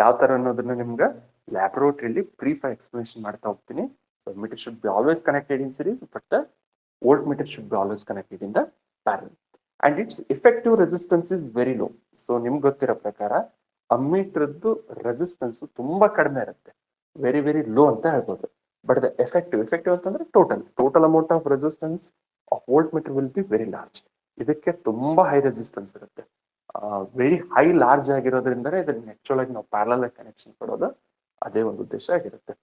ಯಾವ ತರ ಅನ್ನೋದನ್ನ ನಿಮ್ಗೆ ಲ್ಯಾಬ್ರೋಟರಿಯಲ್ಲಿ ಬ್ರೀಫ್ ಆಗಿ ಎಕ್ಸ್ಪ್ಲನೇಷನ್ ಮಾಡ್ತಾ ಹೋಗ್ತೀನಿ. So meter should be always connected in series, but the volt meter should be always connected in the parallel. And its effective resistance is very low. So ನಿಮ್ಗೆ ಗೊತ್ತಿರೋ ಪ್ರಕಾರ ಅಮ್ಮೀಟರ್ದು ರೆಸಿಸ್ಟೆನ್ಸ್ ತುಂಬಾ ಕಡಿಮೆ ಇರುತ್ತೆ, ವೆರಿ ವೆರಿ ಲೋ ಅಂತ ಹೇಳ್ಬೋದು. ಬಟ್ ದ ಎಫೆಕ್ಟಿವ್ ಅಂತಂದ್ರೆ total amount of resistance of volt meter will be very large. ಇದಕ್ಕೆ ತುಂಬಾ ಹೈ ರೆಸಿಸ್ಟೆನ್ಸ್ ಇರುತ್ತೆ, ವೆರಿ ಹೈ ಲಾರ್ಜ್ ಆಗಿರೋದ್ರಿಂದನೇ ಇದನ್ನ ಆಕ್ಚುಲ್ ಆಗಿ ನಾವು ಪ್ಯಾರಲಲ್ ಕನೆಕ್ಷನ್ ಕೊಡೋದು, ಅದೇ ಒಂದು ಉದ್ದೇಶ ಆಗಿರುತ್ತೆ.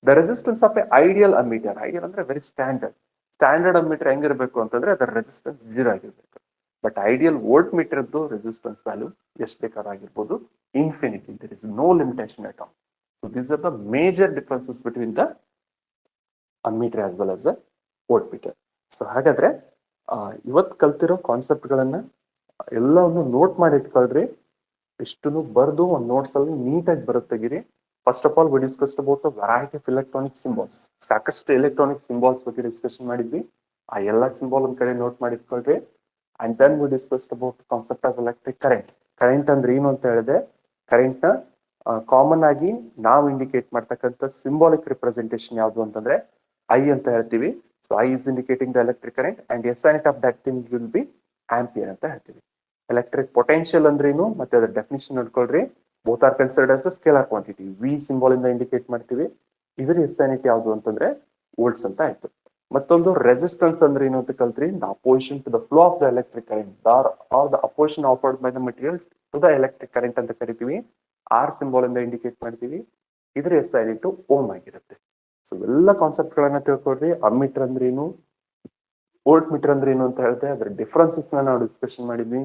The resistance of a ideal ammeter, ideal ಅಂದ್ರೆ ವೆರಿ ಸ್ಟ್ಯಾಂಡರ್ಡ್ ಅಮ್ಮೀಟರ್ ಹೆಂಗಿರ್ಬೇಕು ಅಂತಂದ್ರೆ ಅದರ ರೆಸಿಸ್ಟೆನ್ಸ್ 0 ಆಗಿರ್ಬೇಕು. ಬಟ್ ಐಡಿಯಲ್ ವೋಲ್ಟ್ ಮೀಟರ್ದು ರೆಸಿಸ್ಟೆನ್ಸ್ ವ್ಯಾಲ್ಯೂ ಎಷ್ಟು ಬೇಕಾಗಿರ್ಬೋದು, infinity, there is no limitation at all. So these are the major differences between the ammeter as well as the volt meter. ಸೊ ಹಾಗಾದ್ರೆ ಇವತ್ತು ಕಲ್ತಿರೋ ಕಾನ್ಸೆಪ್ಟ್ ಗಳನ್ನ ಎಲ್ಲವನ್ನು ನೋಟ್ ಮಾಡಿ ಇಟ್ಕೊಳ್ರಿ. ಇಷ್ಟನ್ನು ಬರ್ದು ಒಂದು ನೋಟ್ಸ್ ಅಲ್ಲಿ ನೀಟಾಗಿ ಬರುತ್ತೆಗಿರಿ. First of all we discussed about the variety of electronic symbols. ಸಾಕಷ್ಟು ಎಲೆಕ್ಟ್ರಾನಿಕ್ ಸಿಂಬಾಲ್ಸ್ ಬಗ್ಗೆ ಡಿಸ್ಕಷನ್ ಮಾಡಿದ್ವಿ. ಆ ಎಲ್ಲಾ ಸಿಂಬಾಲ್ ಒಂದ್ ಕಡೆ ನೋಟ್ ಮಾಡಿ ಇಟ್ಕೊಳ್ರಿ. And then we discussed about concept of electric current. Current ಅಂದ್ರೆ ಏನು ಅಂತ ಹೇಳಿದೆ, ಕರೆಂಟ್ ನ ಕಾಮನ್ ಆಗಿ ನಾವು ಇಂಡಿಕೇಟ್ ಮಾಡ್ತಕ್ಕಂಥ ಸಿಂಬಾಲಿಕ್ ರಿಪ್ರೆಸೆಂಟೇಷನ್ ಯಾವುದು ಅಂತಂದ್ರೆ ಐ ಅಂತ ಹೇಳ್ತೀವಿ. So I is indicating the electric current and SI unit of that thing will be ampere ಅಂತ ಹೇಳ್ತೀವಿ. ಎಲೆಕ್ಟ್ರಿಕ್ ಪೊಟೆನ್ಶಿಯಲ್ ಅಂದ್ರೇನು ಮತ್ತೆ ಅದರ ಡೆಫಿನಿಷನ್ ನೋಡ್ಕೊಳ್ರಿ. Both are considered as a scalar quantity. V symbol ಇಂದ ಇಂಡಿಕೇಟ್ ಮಾಡ್ತೀವಿ. ಇದರ ಎಸ್ ಯೂನಿಟ್ ಯಾವುದು ಅಂತಂದ್ರೆ ವೋಲ್ಟ್ಸ್ ಅಂತ ಆಯ್ತು. ಮತ್ತೊಂದು ರೆಸಿಸ್ಟೆನ್ಸ್ ಅಂದ್ರೆ ಏನು ಅಂತ ಕಲ್ತ್ರಿ, the opposition to the flow of the electric current or the opposition afforded by the material to the electric current ಅಂತ ಕರಿತೀವಿ. ಆರ್ ಸಿಂಬಾಲ್ ಇಂದ ಇಂಡಿಕೇಟ್ ಮಾಡ್ತೀವಿ. ಇದರ ಎಸ್ ಯೂನಿಟ್ ಓಮ್ ಆಗಿರುತ್ತೆ. ಸೊ ಎಲ್ಲ ಕಾನ್ಸೆಪ್ಟ್ ಗಳನ್ನ ತಿಳ್ಕೊಳ್ರಿ. ಅಮ್ಮೀಟರ್ ಅಂದ್ರೆ ಏನು, ವೋಲ್ಟ್ ಮೀಟರ್ ಅಂದ್ರೆ ಏನು ಅಂತ ಹೇಳ್ತೆ, ಅದರ ಡಿಫರೆನ್ಸಸ್ ನಾವು ಡಿಸ್ಕಷನ್ ಮಾಡಿದ್ವಿ.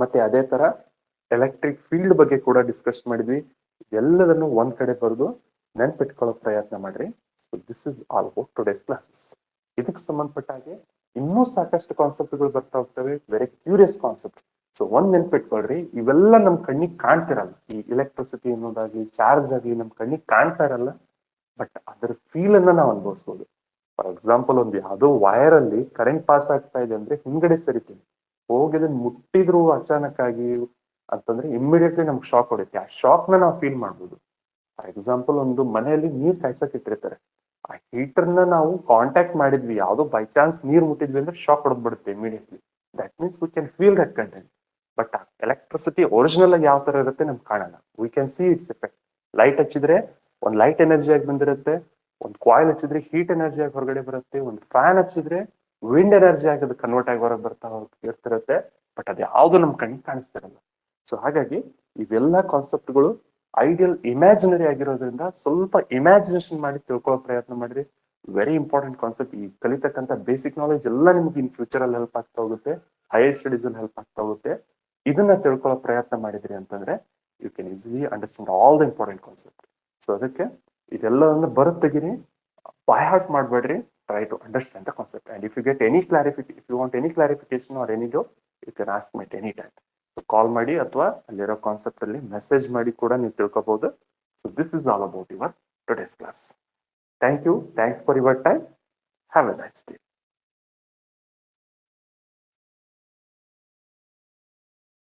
ಮತ್ತೆ ಅದೇ ತರ ಎಲೆಕ್ಟ್ರಿಕ್ ಫೀಲ್ಡ್ ಬಗ್ಗೆ ಕೂಡ ಡಿಸ್ಕಸ್ ಮಾಡಿದ್ವಿ. ಎಲ್ಲದನ್ನು ಒಂದ್ ಕಡೆ ಬರೆದು ನೆನ್ಪಿಟ್ಕೊಳ್ಳೋ ಪ್ರಯತ್ನ ಮಾಡ್ರಿ. So this is all about today's classes. ಇದಕ್ಕೆ ಸಂಬಂಧಪಟ್ಟ ಹಾಗೆ ಇನ್ನೂ ಸಾಕಷ್ಟು ಕಾನ್ಸೆಪ್ಟ್ಗಳು ಬರ್ತಾ ಹೋಗ್ತವೆ, ವೆರಿ ಕ್ಯೂರಿಯಸ್ ಕಾನ್ಸೆಪ್ಟ್. ಸೊ ಒಂದ್ ನೆನ್ಪಿಟ್ಕೊಳ್ರಿ, ಇವೆಲ್ಲ ನಮ್ ಕಣ್ಣಿಗೆ ಕಾಣ್ತಿರಲ್ಲ. ಈ ಎಲೆಕ್ಟ್ರಿಸಿಟಿ ಅನ್ನೋದಾಗ್ಲಿ, ಚಾರ್ಜ್ ಆಗ್ಲಿ ನಮ್ ಕಣ್ಣಿಗೆ ಕಾಣ್ತಾ ಇರಲ್ಲ, ಬಟ್ ಅದರ ಫೀಲ್ ಅನ್ನ ನಾವು ಅನುಭವಿಸ್ಬೋದು. ಫಾರ್ ಎಕ್ಸಾಂಪಲ್, ಒಂದು ಯಾವುದೋ ವೈರ್ ಅಲ್ಲಿ ಕರೆಂಟ್ ಪಾಸ್ ಆಗ್ತಾ ಇದೆ ಅಂದ್ರೆ ಹಿಂಗಡೆ ಸರಿತೀವಿ, ಹೋಗಿ ಅದನ್ನ ಮುಟ್ಟಿದ್ರು ಅಚಾನಕ್ ಆಗಿ ಅಂತಂದ್ರೆ ಇಮ್ಮಿಡಿಯೇಟ್ಲಿ ನಮ್ಗೆ ಶಾಕ್ ಹೊಡುತ್ತೆ. ಆ ಶಾಕ್ ನ ನಾವು ಫೀಲ್ ಮಾಡ್ಬೋದು. ಫಾರ್ ಎಕ್ಸಾಂಪಲ್, ಒಂದು ಮನೆಯಲ್ಲಿ ನೀರ್ ಕಾಯ್ಸಕ್ ಇಟ್ಟಿರ್ತಾರೆ, ಆ ಹೀಟರ್ ನ ನಾವು ಕಾಂಟ್ಯಾಕ್ಟ್ ಮಾಡಿದ್ವಿ, ಯಾವ್ದೋ ಬೈ ಚಾನ್ಸ್ ನೀರ್ ಮುಟ್ಟಿದ್ವಿ ಅಂದ್ರೆ ಶಾಕ್ ಹೊಡೆದ್ಬಿಡುತ್ತೆ immediately. That means we can feel that content. But electricity original ಆಗಿ ಯಾವ ತರ ಇರುತ್ತೆ ನಮ್ಗೆ ಕಾಣಲ್ಲ. We can see its effect. Light ಹಚ್ಚಿದ್ರೆ ಒಂದು ಲೈಟ್ ಎನರ್ಜಿ ಆಗಿ ಬಂದಿರುತ್ತೆ, ಒಂದು ಕಾಯಿಲ್ ಹಚ್ಚಿದ್ರೆ ಹೀಟ್ ಎನರ್ಜಿ ಆಗಿ ಹೊರಗಡೆ ಬರುತ್ತೆ, ಒಂದು ಫ್ಯಾನ್ ಹಚ್ಚಿದ್ರೆ ವಿಂಡ್ ಎನರ್ಜಿ ಆಗಿ ಅದು ಕನ್ವರ್ಟ್ ಆಗಿ ಹೊರಗೆ ಬರ್ತಾ ಇರ್ತಿರುತ್ತೆ. ಬಟ್ ಅದು ಯಾವ್ದು ನಮ್ ಕಣ್ಣಿಗೆ ಕಾಣಿಸ್ತಿರಲ್ಲ. ಸೊ ಹಾಗಾಗಿ ಇವೆಲ್ಲ ಕಾನ್ಸೆಪ್ಟ್ಗಳು ಐಡಿಯಲ್ ಇಮ್ಯಾಜಿನರಿ ಆಗಿರೋದ್ರಿಂದ ಸ್ವಲ್ಪ ಇಮ್ಯಾಜಿನೇಷನ್ ಮಾಡಿ ತಿಳ್ಕೊಳ್ಳೋ ಪ್ರಯತ್ನ ಮಾಡಿದ್ರೆ ವೆರಿ ಇಂಪಾರ್ಟೆಂಟ್ ಕಾನ್ಸೆಪ್ಟ್. ಈ ಕಲಿತಕ್ಕಂಥ ಬೇಸಿಕ್ ನಾಲೆಜ್ ಎಲ್ಲ ನಿಮ್ಗೆ ಇನ್ ಫ್ಯೂಚರ್ ಅಲ್ಲಿ ಹೆಲ್ಪ್ ಆಗ್ತಾ ಹೋಗುತ್ತೆ, ಹೈಯರ್ ಸ್ಟಡೀಸ್ ಅಲ್ಲಿ ಹೆಲ್ಪ್ ಆಗ್ತಾ ಹೋಗುತ್ತೆ. ಇದನ್ನ ತಿಳ್ಕೊಳ್ಳೋ ಪ್ರಯತ್ನ ಮಾಡಿದ್ರಿ ಅಂತಂದ್ರೆ you can easily understand all the important concept. So ಅದಕ್ಕೆ ಇದೆಲ್ಲವನ್ನು ಬರುತ್ತೆಗಿರಿ by heart ಮಾಡಬೇಡ್ರಿ. Try to understand the concept, and if you get any clarification, if you want any clarification or any doubt, you can ask me at any time. So call ಮಾಡಿ ಅಥವಾ ಅಲ್ಲಿರೋ ಕಾನ್ಸೆಪ್ಟ್ ಅಲ್ಲಿ ಮೆಸೇಜ್ ಮಾಡಿ ಕೂಡ ನೀವು ತಿಳ್ಕೊಬಹುದು. So this is all about your today's class. Thank you. Thanks for your time. Have a nice day.